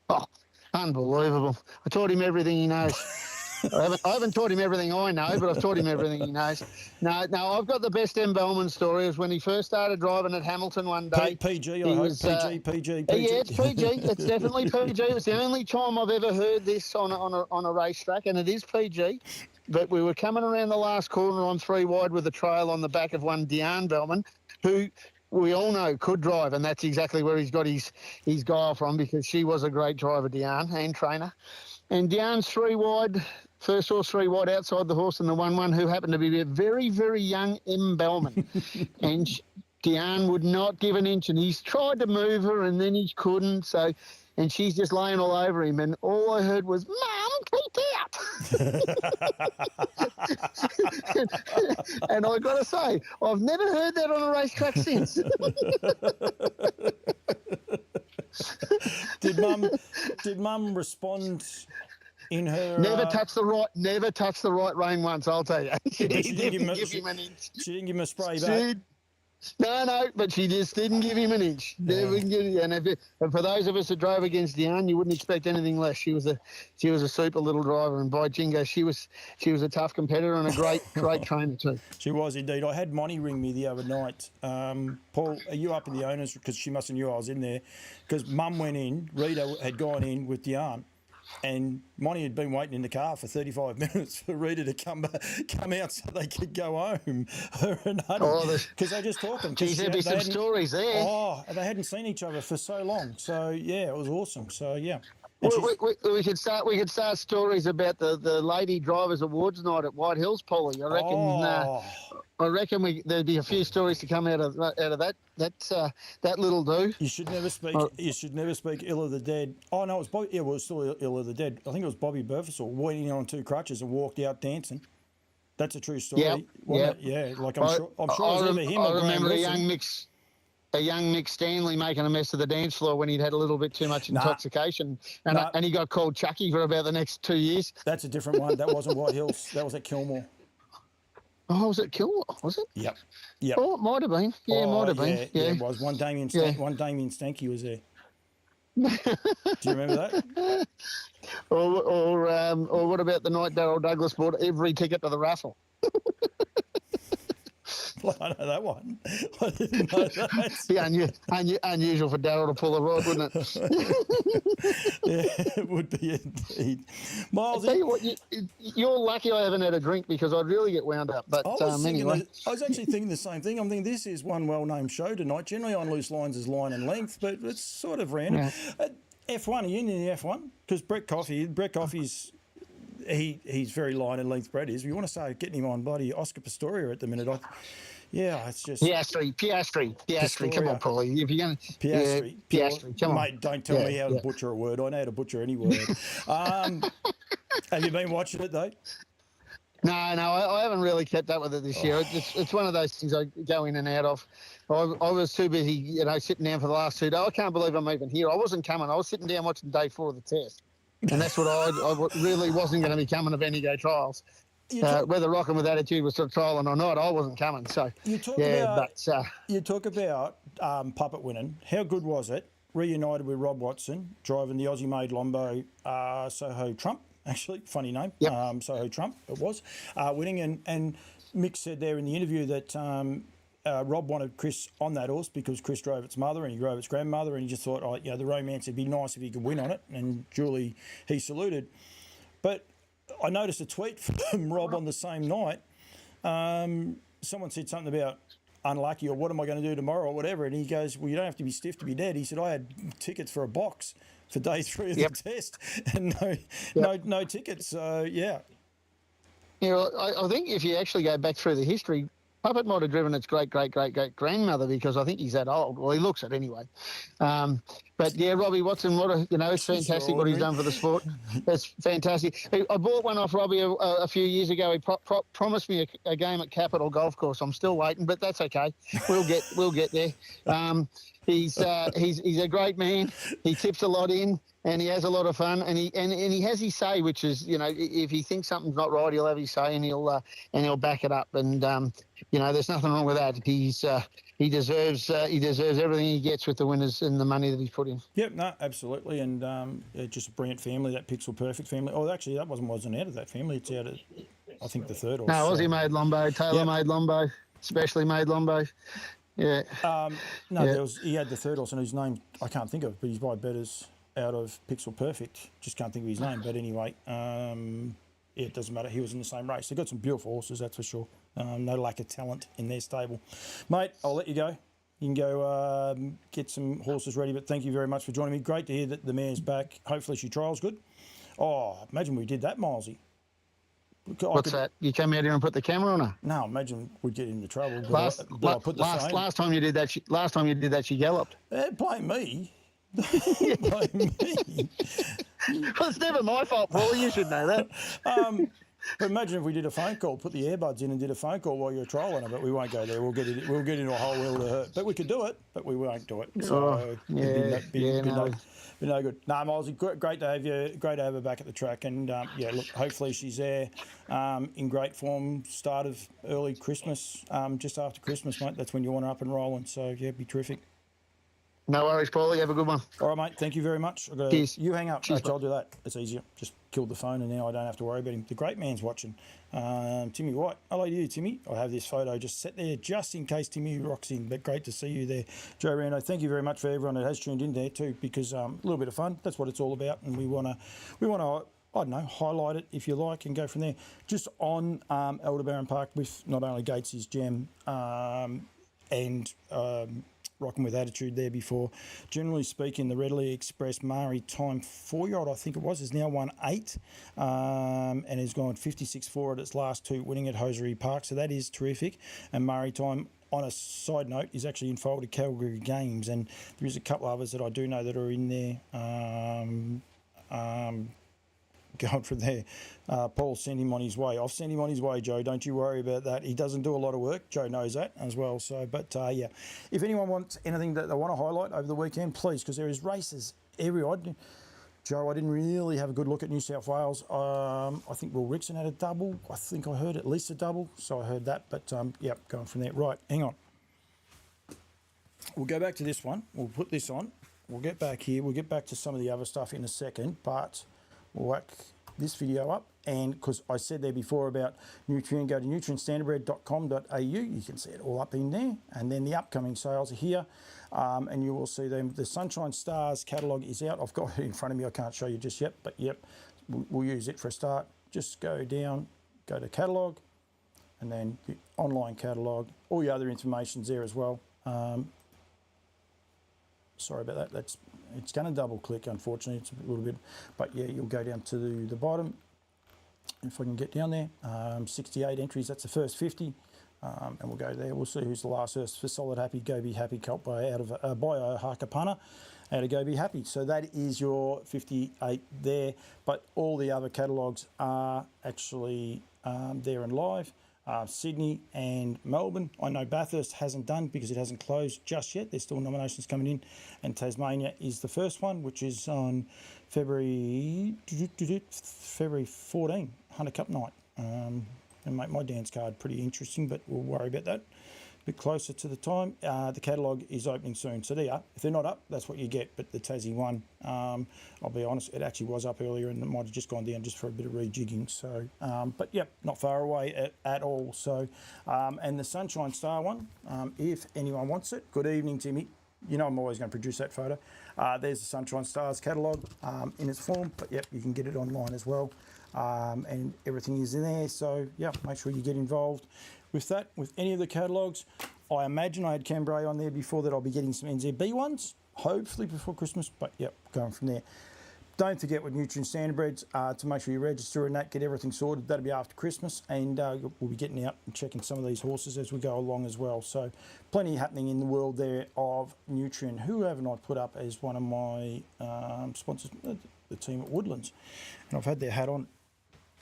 Oh, unbelievable. I taught him everything he knows. I haven't taught him everything I know, but I've taught him everything he knows. No, I've got the best M. Bellman story. Is when he first started driving at Hamilton one day. PG, I hope. PG. Yeah, it's PG. It's definitely PG. It's the only time I've ever heard this on a racetrack, and it is PG. But we were coming around the last corner on 3 wide with a trail on the back of one Deanne Bellman, who we all know could drive, and that's exactly where he's got his guile from, because she was a great driver, Deanne, and trainer. And Deanne's 3 wide, first horse 3 wide outside the horse in the 1-1, who happened to be a very, very young M. Bellman. And Deanne would not give an inch, and he's tried to move her, and then he couldn't. So, and she's just laying all over him, and all I heard was, "Mum, keep out!" And I got to say, I've never heard that on a racetrack since. Did Mum respond in her? Never touched the right rein once, I'll tell you. She didn't give him an inch. She didn't give him a spray back. No, but she just didn't give him an inch. Yeah. And for those of us that drove against Diane, you wouldn't expect anything less. She was a super little driver, and by jingo, she was a tough competitor and a great trainer too. She was indeed. I had Monty ring me the other night. Paul, are you up in the owners? Because she must have knew I was in there. Because Mum went in, Rita had gone in with Diane, and Monty had been waiting in the car for 35 minutes for Rita to come out so they could go home. Because they just talking. Geez, there'd be some stories there. Oh, they hadn't seen each other for so long. So yeah, it was awesome. So yeah. We could start stories about the Lady Drivers Awards night at White Hills, Polly. I reckon there'd be a few stories to come out of that little do. You should never speak. You should never speak ill of the dead. Oh no, it was Bobby. Yeah, well, it was still ill of the dead. I think it was Bobby Burfessel went in on 2 crutches and walked out dancing. That's a true story. Yep. Yeah. Like I'm sure it was either him or I remember Graham a young Mick Stanley making a mess of the dance floor when he'd had a little bit too much intoxication, and he got called Chucky for about the next 2 years. That's a different one. That wasn't White Hills. That was at Kilmore. Oh, was it Kilmore? Was it? Yep. Oh, it might have been. Yeah, it might have been. Yeah, it was. One Damien Stanky was there. Do you remember that? Or what about the night Darryl Douglas bought every ticket to the raffle? Well, I know that one. I didn't know that. Be unusual for Darryl to pull the rod, wouldn't it? Yeah, it would be indeed. Miles, I tell you what, you're lucky I haven't had a drink, because I'd really get wound up. But anyway. I was actually thinking the same thing. I'm thinking this is one well-named show tonight. Generally on Loose Lines is line and length, but it's sort of random. Yeah. F1, are you in the F1? Because Brett Coffey's... He's very line and length. Brett is. We want to start getting him on bloody Oscar Pistoria at the minute. It's just Piastri. Come on, Paulie. If you're going Piastri, come on, mate. Don't tell me how to butcher a word. I know how to butcher any word. Have you been watching it though? No, I haven't really kept up with it this year. It's one of those things I go in and out of. I was too busy, sitting down for the last 2 days. I can't believe I'm even here. I wasn't coming. I was sitting down watching day 4 of the test. And that's what I really wasn't going to be coming to Bendigo trials. Whether Rockin' with Attitude was trialing or not, I wasn't coming. So you talk about puppet winning. How good was it? Reunited with Rob Watson, driving the Aussie-made Lombo Soho Trump. Actually, funny name. Yep. Soho Trump. It was winning, and Mick said there in the interview that Rob wanted Chris on that horse because Chris drove its mother and he drove its grandmother, and he just thought, the romance would be nice if he could win on it. And Julie, he saluted. But I noticed a tweet from Rob on the same night. Someone said something about unlucky or what am I going to do tomorrow or whatever, and he goes, well, you don't have to be stiff to be dead. He said, I had tickets for a box for day 3 of the test and no tickets. So, yeah. I think if you actually go back through the history, Puppet might have driven its great-great-great-great-grandmother, because I think he's that old. Well, he looks it anyway. But, yeah, Robbie Watson, it's fantastic what he's done for the sport. It's fantastic. I bought one off Robbie a few years ago. He promised me a game at Capital Golf Course. I'm still waiting, but that's okay. We'll get there. He's a great man. He tips a lot in, and he has a lot of fun, and he has his say, which is, if he thinks something's not right, he'll have his say, and he'll back it up. And there's nothing wrong with that. He's he deserves everything he gets with the winners and the money that he's put in. Yep, no, absolutely, and just a brilliant family, that Pixel Perfect family. Oh, actually, that wasn't out of that family. It's out of, I think, the third. No, Aussie made Lombo, Taylor made Lombo, specially made Lombo. Yeah. No, he had the third horse, and his name I can't think of, but he's by betters out of Pixel Perfect. Just can't think of his name, but anyway, it doesn't matter. He was in the same race. They've got some beautiful horses, that's for sure. No lack of talent in their stable. Mate, I'll let you go. You can go get some horses ready, but thank you very much for joining me. Great to hear that the mare's back. Hopefully she trials good. Oh, imagine we did that, Milesy. What's that? You came out here and put the camera on her? No, imagine we'd get into trouble. Last time you did that, she galloped. Blame me. Blame me. Well, it's never my fault, Paul. You should know that. But imagine if we did a phone call, put the earbuds in and did a phone call while you're trolling her, but we won't go there. We'll get into a whole world of hurt. But we could do it, but we won't do it. So it'd be no good. No, Milesy, great to have you. Great to have her back at the track. And look, hopefully she's there in great form. Start of early Christmas, just after Christmas, mate. That's when you want her up and rolling. So yeah, be terrific. No worries, Paulie. Have a good one. All right, mate. Thank you very much. Cheers. You hang up. Cheers, I'll do that. It's easier. Just killed the phone and now I don't have to worry about him. The great man's watching. Timmy White. Hello to you, Timmy. I have this photo just set there just in case Timmy rocks in. But great to see you there. Joe Rando, thank you very much for everyone that has tuned in there too, because a little bit of fun. That's what it's all about. And we want to, I don't know, highlight it if you like and go from there. Just on Aldebaran Park with not only Gates's Gem and Rocking with Attitude there before. Generally speaking, the readily expressed Mari Time 4-year-old, I think it was, has now won 8 and has gone 56-4 at its last 2, winning at Hosiery Park. So that is terrific. And Mari Time, on a side note, is actually involved at Calgary Games, and there is a couple of others that I do know that are in there. Going from there, Paul sent him on his way. I've sent him on his way, Joe. Don't you worry about that. He doesn't do a lot of work. Joe knows that as well. So, but yeah, if anyone wants anything that they want to highlight over the weekend, please, because there is races everywhere. Joe, I didn't really have a good look at New South Wales. I think Will Rickson had a double. I think I heard at least a double, so I heard that. But yeah, going from there. Right, hang on. We'll go back to this one. We'll put this on. We'll get back here. We'll get back to some of the other stuff in a second, but we'll whack this video up, and because I said there before about Nutrien, go to nutrientstandardbred.com.au. You can see it all up in there, and then the upcoming sales are here, and you will see them. The Sunshine Stars catalogue is out. I've got it in front of me. I can't show you just yet, but yep, we'll use it for a start. Just go down, go to catalogue, and then the online catalogue. All your other information's there as well. Sorry about that. It's going to double click, unfortunately. It's a little bit, but yeah, you'll go down to the bottom. If I can get down there, 68 entries. That's the first 50, and we'll go there. We'll see who's the last first for Solid Happy, Go Be Happy, Colt by Hakapana, out of Go Be Happy. So that is your 58 there. But all the other catalogues are actually there and live. Sydney and Melbourne. I know Bathurst hasn't done because it hasn't closed just yet. There's still nominations coming in. And Tasmania is the first one, which is on February 14, Hunter Cup night. And make my dance card pretty interesting, but we'll worry about that a bit closer to the time. The catalogue is opening soon. So there, if they're not up, that's what you get. But the Tassie one, I'll be honest, it actually was up earlier and it might have just gone down just for a bit of rejigging. So, but yeah, not far away at all. So, and the Sunshine Star one, if anyone wants it, good evening, Timmy. You know I'm always going to produce that photo. There's the Sunshine Stars catalogue in its form, but yep, you can get it online as well. And everything is in there. So yeah, make sure you get involved with that, with any of the catalogues. I imagine I had Cambrai on there before that. I'll be getting some NZB ones, hopefully before Christmas, but yep, going from there. Don't forget with Nutrien Standardbreds to make sure you register and that, get everything sorted. That'll be after Christmas, and we'll be getting out and checking some of these horses as we go along as well. So plenty happening in the world there of Nutrien. Who haven't I put up as one of my sponsors? The team at Woodlands. And I've had their hat on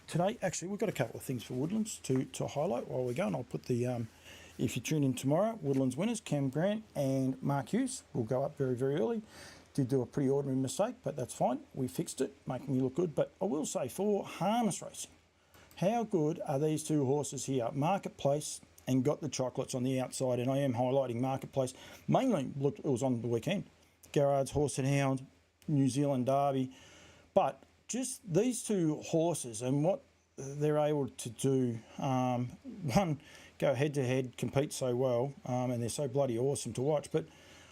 today. Actually, we've got a couple of things for Woodlands to highlight while we're going. I'll put the, if you tune in tomorrow, Woodlands winners, Cam Grant and Mark Hughes will go up very, very early. Did do a pretty ordinary mistake, but that's fine. We fixed it, making me look good. But I will say for harness racing, how good are these two horses here? Marketplace and got the chocolates on the outside. And I am highlighting Marketplace. Mainly, look, it was on the weekend. Garrard's Horse and Hound, New Zealand Derby. But just these two horses and what they're able to do, one, go head-to-head, compete so well, and they're so bloody awesome to watch. But,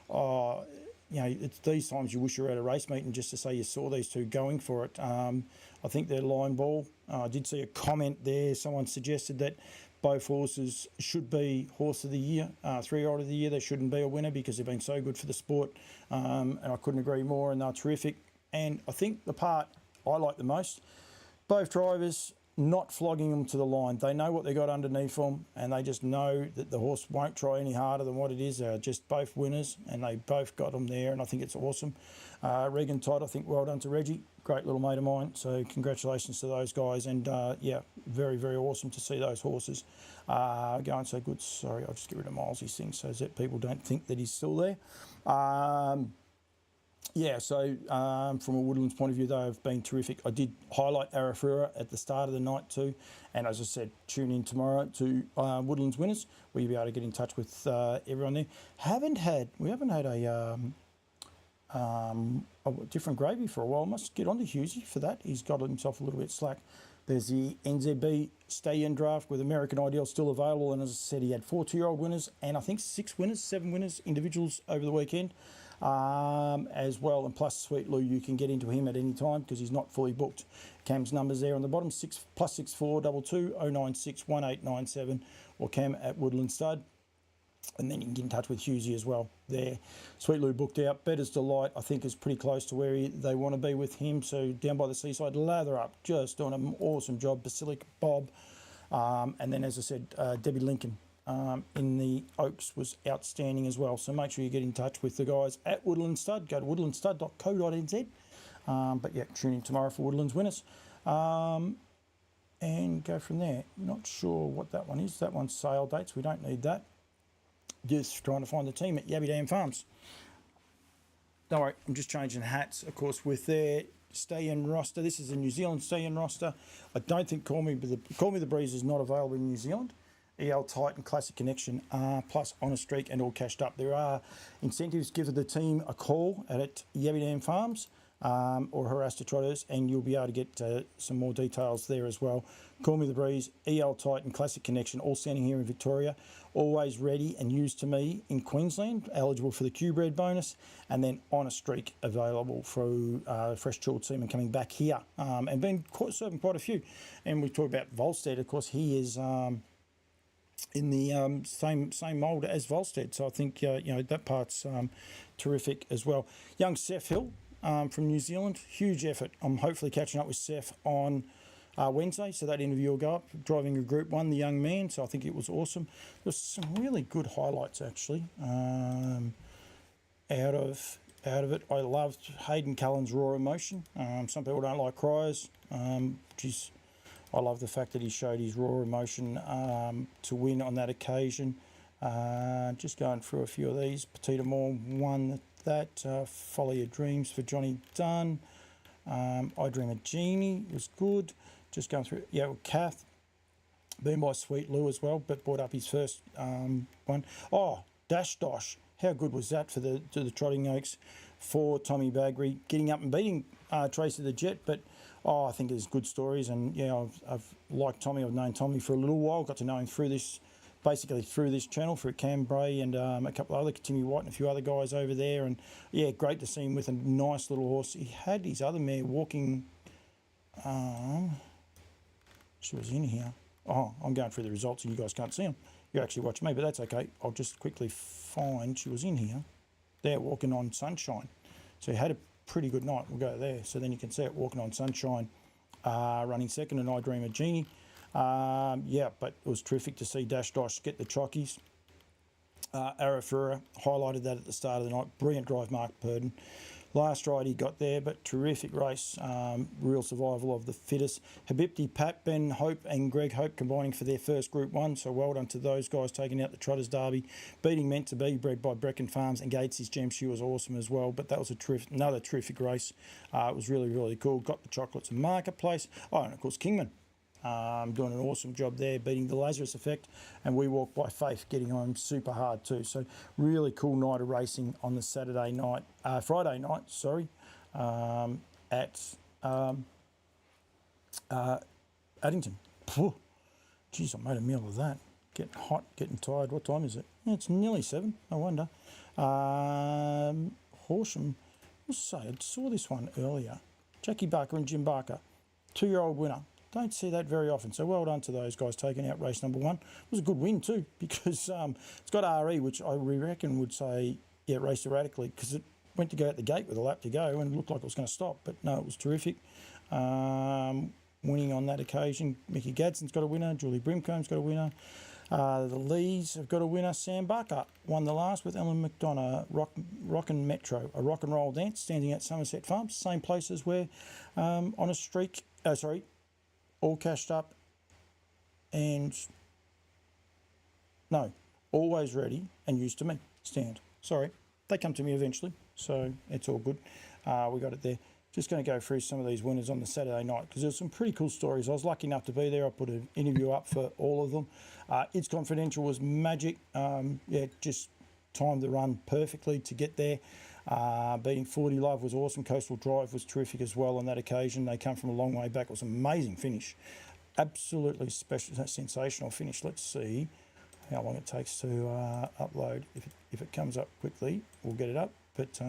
you know, it's these times you wish you were at a race meeting just to say you saw these two going for it. I think they're line ball. I did see a comment there. Someone suggested that both horses should be Horse of the Year, 3-year-old of the Year. They shouldn't be a winner because they've been so good for the sport. And I couldn't agree more, and they're terrific. And I think the part I like the most, both drivers not flogging them to the line. They know what they got underneath them, and they just know that the horse won't try any harder than what it is. They're just both winners, and they both got them there, and I think it's awesome. Regan Todd, I think well done to Reggie. Great little mate of mine, so congratulations to those guys. And yeah, very, very awesome to see those horses going so good. Sorry, I'll just get rid of Milesy's thing so that people don't think that he's still there. Yeah, so from a Woodlands point of view, they've been terrific. I did highlight Arafura at the start of the night too. And as I said, tune in tomorrow to Woodlands Winners, where you'll be able to get in touch with everyone there. We haven't had a different gravy for a while. Must get on to Hughesy for that. He's got himself a little bit slack. There's the NZB Stay-In draft with American Ideal still available. And as I said, he had 4 2-year-old winners and I think 7 winners, individuals over the weekend. As well, and plus Sweet Lou, you can get into him at any time because he's not fully booked. Cam's numbers there on the bottom, +64 22 096 1897, or Cam at Woodland Stud, and then you can get in touch with Hughesy as well there. Sweet Lou booked out. Better's Delight, I think, is pretty close to where they want to be with him, so down by the seaside. Lather Up, just doing an awesome job. Basilic Bob, and then as I said, Debbie Lincoln in the Oaks was outstanding as well. So make sure you get in touch with the guys at Woodland Stud. Go to woodlandstud.co.nz. But yeah, tune in tomorrow for Woodlands Winners. And go from there. Not sure what that one is. That one's sale dates. We don't need that. Just trying to find the team at Yabby Dam Farms. Don't worry, I'm just changing hats, of course, with their stay-in roster. This is a New Zealand stay-in roster. I don't think Call Me the Breeze is not available in New Zealand. EL Titan Classic Connection plus On a Streak and all cashed up. There are incentives. Give the team a call at Yabby Dam Farms or Harasta Trotters, and you'll be able to get some more details there as well. Call Me the Breeze, EL Titan Classic Connection, all standing here in Victoria, always ready and used to me in Queensland, eligible for the Q-Bred bonus, and then On a Streak available for fresh chilled semen coming back here and been serving quite a few. And we talk about Volstead, of course, he is in the same mould as Volstead, so I think you know that part's terrific as well. Young Seth Hill from New Zealand, huge effort. I'm hopefully catching up with Seth on Wednesday, so that interview will go up. Driving a Group 1, the young man, so I think it was awesome. There's some really good highlights actually out of it. I loved Hayden Cullen's Raw Emotion. Some people don't like criers, I love the fact that he showed his raw emotion to win on that occasion. Just going through a few of these. Petita Moore won that. Follow Your Dreams for Johnny Dunn. I Dream a Genie was good. Just going through, yeah, well, Kath, been by Sweet Lou as well, but brought up his first one. Oh, Dash Dosh. How good was that for the Trotting Oaks for Tommy Baggery, getting up and beating Tracy the Jet, but I think there's good stories, and yeah, I've liked Tommy. I've known Tommy for a little while. Got to know him through this channel, through Cam Bray and a couple of other, Timmy White and a few other guys over there. And yeah, great to see him with a nice little horse. He had his other mare walking. She was in here. Oh, I'm going through the results and you guys can't see them. You're actually watching me, but that's okay. I'll just quickly find. She was in here. There, walking on Sunshine. So he had a pretty good night. We'll go there. So then you can see it, Walking on Sunshine, running second, and I Dream a Genie. Yeah, but it was terrific to see Dash Dosh get the chockies. Arafura highlighted that at the start of the night. Brilliant drive, Mark Purdon. Last ride he got there, but terrific race. Real survival of the fittest. Habibti, Pat, Ben Hope and Greg Hope combining for their first Group 1. So well done to those guys taking out the Trotters Derby. Beating Meant to Be, bred by Brecken Farms, and Gates' Gem Shoe was awesome as well. But that was another terrific race. It was really, really cool. Got the chocolates and Marketplace. Oh, and of course Kingman. doing an awesome job there, beating the Lazarus Effect, and We Walk by Faith, getting home super hard too. So really cool night of racing on the Friday night, sorry, at Addington. Phew. Geez, I made a meal of that. Getting hot, getting tired. What time is it? Yeah, it's nearly 7. No wonder. Horsham, let's say, I saw this one earlier. Jackie Barker and Jim Barker, 2-year-old winner. Don't see that very often. So well done to those guys taking out race number 1. It was a good win too, because it's got RE, which I reckon would say, yeah, raced erratically, because it went to go out the gate with a lap to go and looked like it was going to stop. But no, it was terrific. Winning on that occasion. Mickey Gadsden's got a winner. Julie Brimcomb's got a winner. The Lees have got a winner. Sam Barker won the last with Ellen McDonough. Rockin' Metro, a rock and roll dance, standing at Somerset Farms, same place as where on a streak. All cashed up, and no, always ready and used to me. Stand. Sorry, they come to me eventually, so it's all good. We got it there. Just going to go through some of these winners on the Saturday night, because there's some pretty cool stories. I was lucky enough to be there. I put an interview up for all of them. It's Confidential was magic. Just timed the run perfectly to get there. Beating 40 Love was awesome. Coastal Drive was terrific as well on that occasion. They come from a long way back. It was an amazing finish. Absolutely special, sensational finish. Let's see how long it takes to upload. If it comes up quickly, we'll get it up. But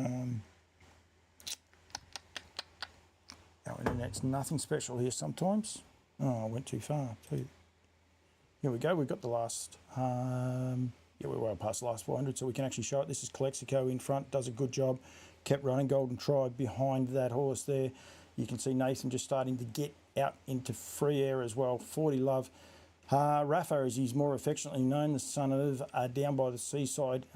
our internet's nothing special here sometimes. Oh, I went too far too. Here we go. We've got the last... we're well past the last 400, so we can actually show it. This is Calexico in front, does a good job. Kept running. Golden Tribe behind that horse there. You can see Nathan just starting to get out into free air as well. 40 Love. Rafa, as he's more affectionately known, the son of Down by the Seaside,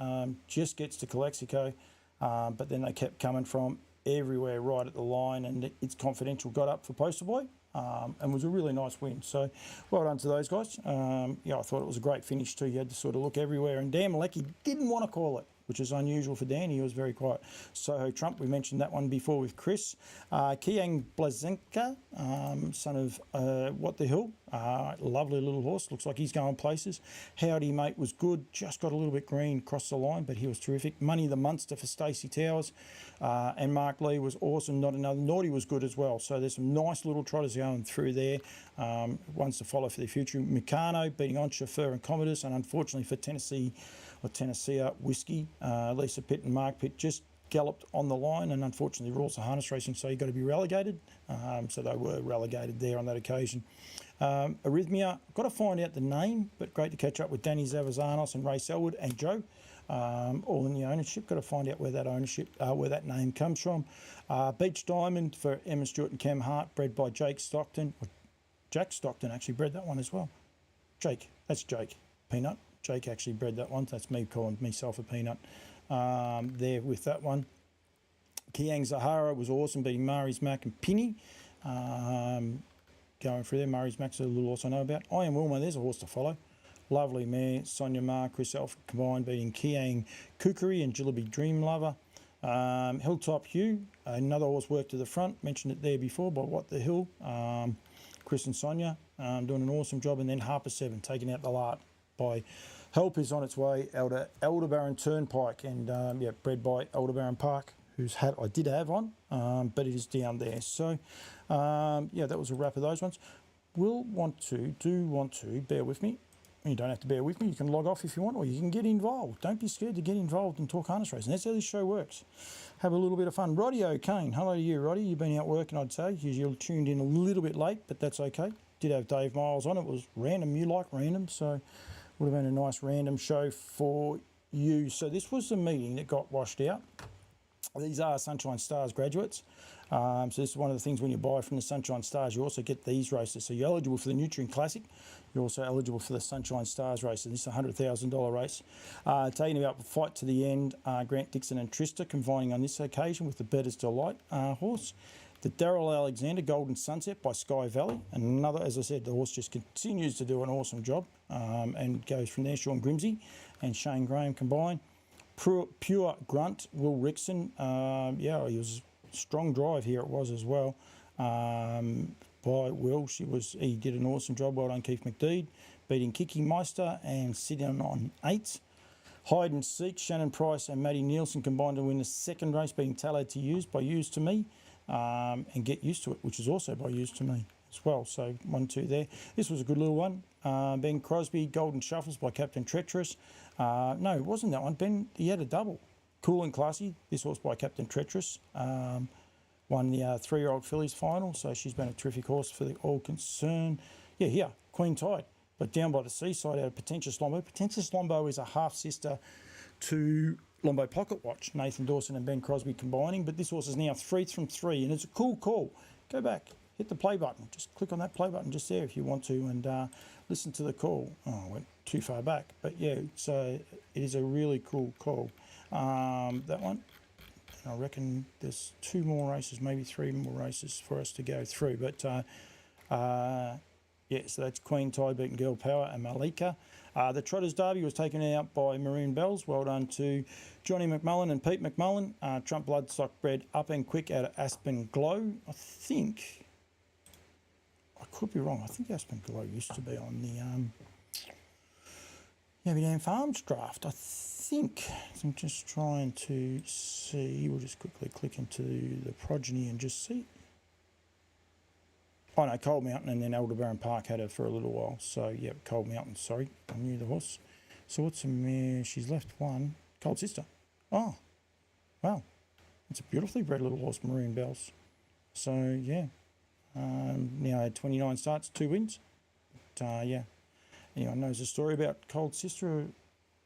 just gets to Calexico, but then they kept coming from everywhere right at the line, and It's Confidential got up for poster boy. And was a really nice win. So well done to those guys. I thought it was a great finish too. You had to sort of look everywhere. And Dan Malecki didn't want to call it, which is unusual for Dan. He was very quiet. Soho Trump, we mentioned that one before with Chris. Kiang Blazenka, son of What the Hill. Lovely little horse. Looks like he's going places. Howdy Mate was good. Just got a little bit green across the line, but he was terrific. Money the Munster for Stacey Towers. And Mark Lee was awesome. Not Another. Naughty was good as well. So there's some nice little trotters going through there. Ones to follow for the future. Meccano beating On Chauffeur and Commodus. And unfortunately for Tennessee Whiskey, Lisa Pitt and Mark Pitt just galloped on the line, and unfortunately rules of harness racing, so you've got to be relegated. So they were relegated there on that occasion. Arrhythmia, got to find out the name, but great to catch up with Danny Zavazanos and Ray Selwood and Joe, all in the ownership. Got to find out where that ownership, where that name comes from. Beach Diamond for Emma Stewart and Cam Hart, bred by Jake Stockton. Jack Stockton actually bred that one as well. That's Jake. Peanut. Jake actually bred that one. That's me calling myself a peanut there with that one. Kiang Zahara was awesome, beating Mari's Mac and Pinny. Going through there, Murray's Mac's a little horse I know about. I Am Wilma, there's a horse to follow. Lovely mare. Sonia Ma, Chris Alford combined, beating Kiang Kukuri and Jillaby Dream Lover. Hilltop Hugh, another horse worked to the front. Mentioned it there before by What the Hill. Chris and Sonia doing an awesome job. And then Harper 7 taking out the Lart by Help is on its way out of Elderbarron Turnpike, and bred by Elderbarron Park, whose hat I did have on, but it is down there. So that was a wrap of those ones. Do want to bear with me. You don't have to bear with me. You can log off if you want, or you can get involved. Don't be scared to get involved and talk harness racing. That's how this show works. Have a little bit of fun. Roddy O'Kane, hello to you, Roddy. You've been out working, I'd say. You're tuned in a little bit late, but that's okay. Did have Dave Miles on. It was random. You like random, so would have been a nice random show for you. So this was the meeting that got washed out. These are Sunshine Stars graduates. So this is one of the things when you buy from the Sunshine Stars, you also get these races. So you're eligible for the Nutrient Classic. You're also eligible for the Sunshine Stars race. And this is a $100,000 race. Taking about the fight to the end, Grant Dixon and Trista combining on this occasion with the Better's Delight horse. The Daryl Alexander Golden Sunset by Sky Valley. And another, as I said, the horse just continues to do an awesome job and goes from there. Sean Grimsey and Shane Graham combined. Pure Grunt, Will Rickson. He was strong drive here, it was as well. by Will. He did an awesome job. Well done, Keith McDeed, beating Kiki Meister and sitting on 8. Hide and Seek, Shannon Price and Maddie Nielsen combined to win the second race, being tallied to Use by Use to Me, and Get Used to It, which is also by Use to Me as well. So 1-2 there. This was a good little one. Ben Crosby, Golden Shuffles by Captain Treacherous. No, it wasn't that one. Ben, he had a double. Cool and Classy, this horse by Captain Treacherous. Won the 3-year-old fillies final, so she's been a terrific horse for the all concerned. Yeah, here, Queen Tide, but down by the seaside out of Pretentious Lombo. Pretentious Lombo is a half sister to Lombo Pocket Watch, Nathan Dawson and Ben Crosby combining, but this horse is now 3 from 3, and it's a cool call. Go back, hit the play button, just click on that play button just there if you want to, and listen to the call. Oh, I went too far back, but yeah, so it is a really cool call. That one. I reckon there's 2 more races, maybe 3 more races for us to go through. But yeah, so that's Queen Tide beating Girl Power and Malika. The Trotters Derby was taken out by Maroon Bells. Well done to Johnny McMullen and Pete McMullen. Trump Bloodstock bred Up and Quick out of Aspen Glow. I think, I could be wrong, I think Aspen Glow used to be on the Yabby Dam Farms draft, I think. I'm just trying to see. We'll just quickly click into the progeny and just see. Oh no, Cold Mountain and then Aldebaran Park had her for a little while. So yeah, Cold Mountain, sorry, I knew the horse. So what's a mare? She's left one. Cold Sister. Oh, wow. It's a beautifully bred little horse, Maroon Bells. So yeah, now had 29 starts, 2 wins. But yeah. Anyone knows the story about Cold Sister?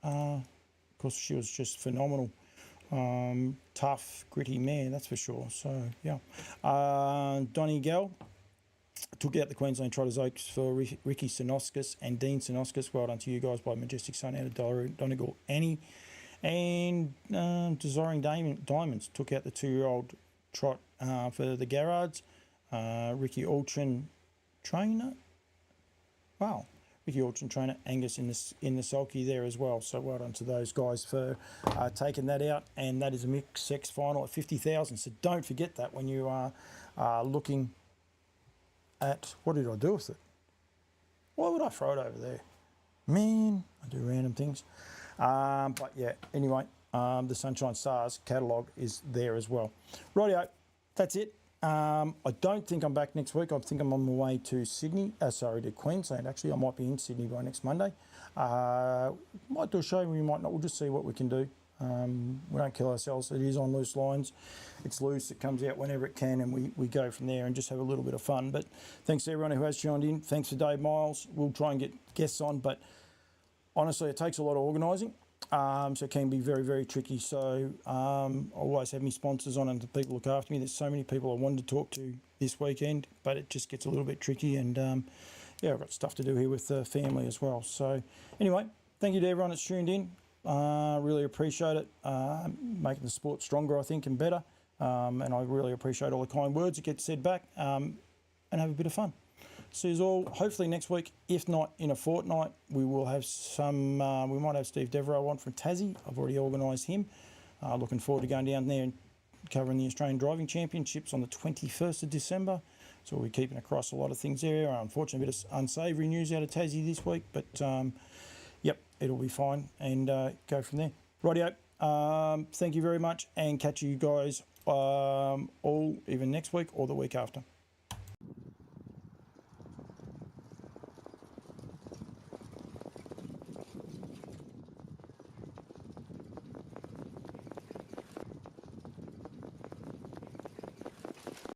Of course, she was just phenomenal. Tough, gritty mare, that's for sure. So, yeah. Donny Gell took out the Queensland Trotters Oaks for Ricky Sinoscus and Dean Sinoscus. Well done to you guys by Majestic Sun out of Donegal Annie. And Desiring Diamonds took out the 2-year-old trot for the Garrards. Ricky Altrin trainer. Wow. Ricky Orchard trainer Angus in the sulky there as well. So well done to those guys for taking that out. And that is a mixed sex final at 50,000. So don't forget that when you are looking at, what did I do with it? Why would I throw it over there? Man, I do random things. But yeah, anyway, the Sunshine Stars catalogue is there as well. Rightio, that's it. I don't think I'm back next week. I think I'm on my way to to Queensland actually. I might be in Sydney by next Monday. Might do a show, we might not. We'll just see what we can do. We don't kill ourselves. It is on loose lines. It's loose. It comes out whenever it can, and we go from there and just have a little bit of fun. But thanks to everyone who has tuned in. Thanks to Dave Miles. We'll try and get guests on, but honestly, it takes a lot of organising. So it can be very, very tricky. So I always have my sponsors on and the people look after me. There's so many people I wanted to talk to this weekend, but it just gets a little bit tricky. And yeah, I've got stuff to do here with the family as well. So anyway, thank you to everyone that's tuned in. Really appreciate it. Making the sport stronger, I think, and better. And I really appreciate all the kind words that get said back, and have a bit of fun. See you all hopefully next week. If not, in a fortnight, we will have some. We might have Steve Devereaux on from Tassie. I've already organised him. Looking forward to going down there and covering the Australian Driving Championships on the 21st of December. So we'll be keeping across a lot of things there. Unfortunately, a bit of unsavoury news out of Tassie this week, but yep, it'll be fine and go from there. Rightio. Thank you very much, and catch you guys all even next week or the week after.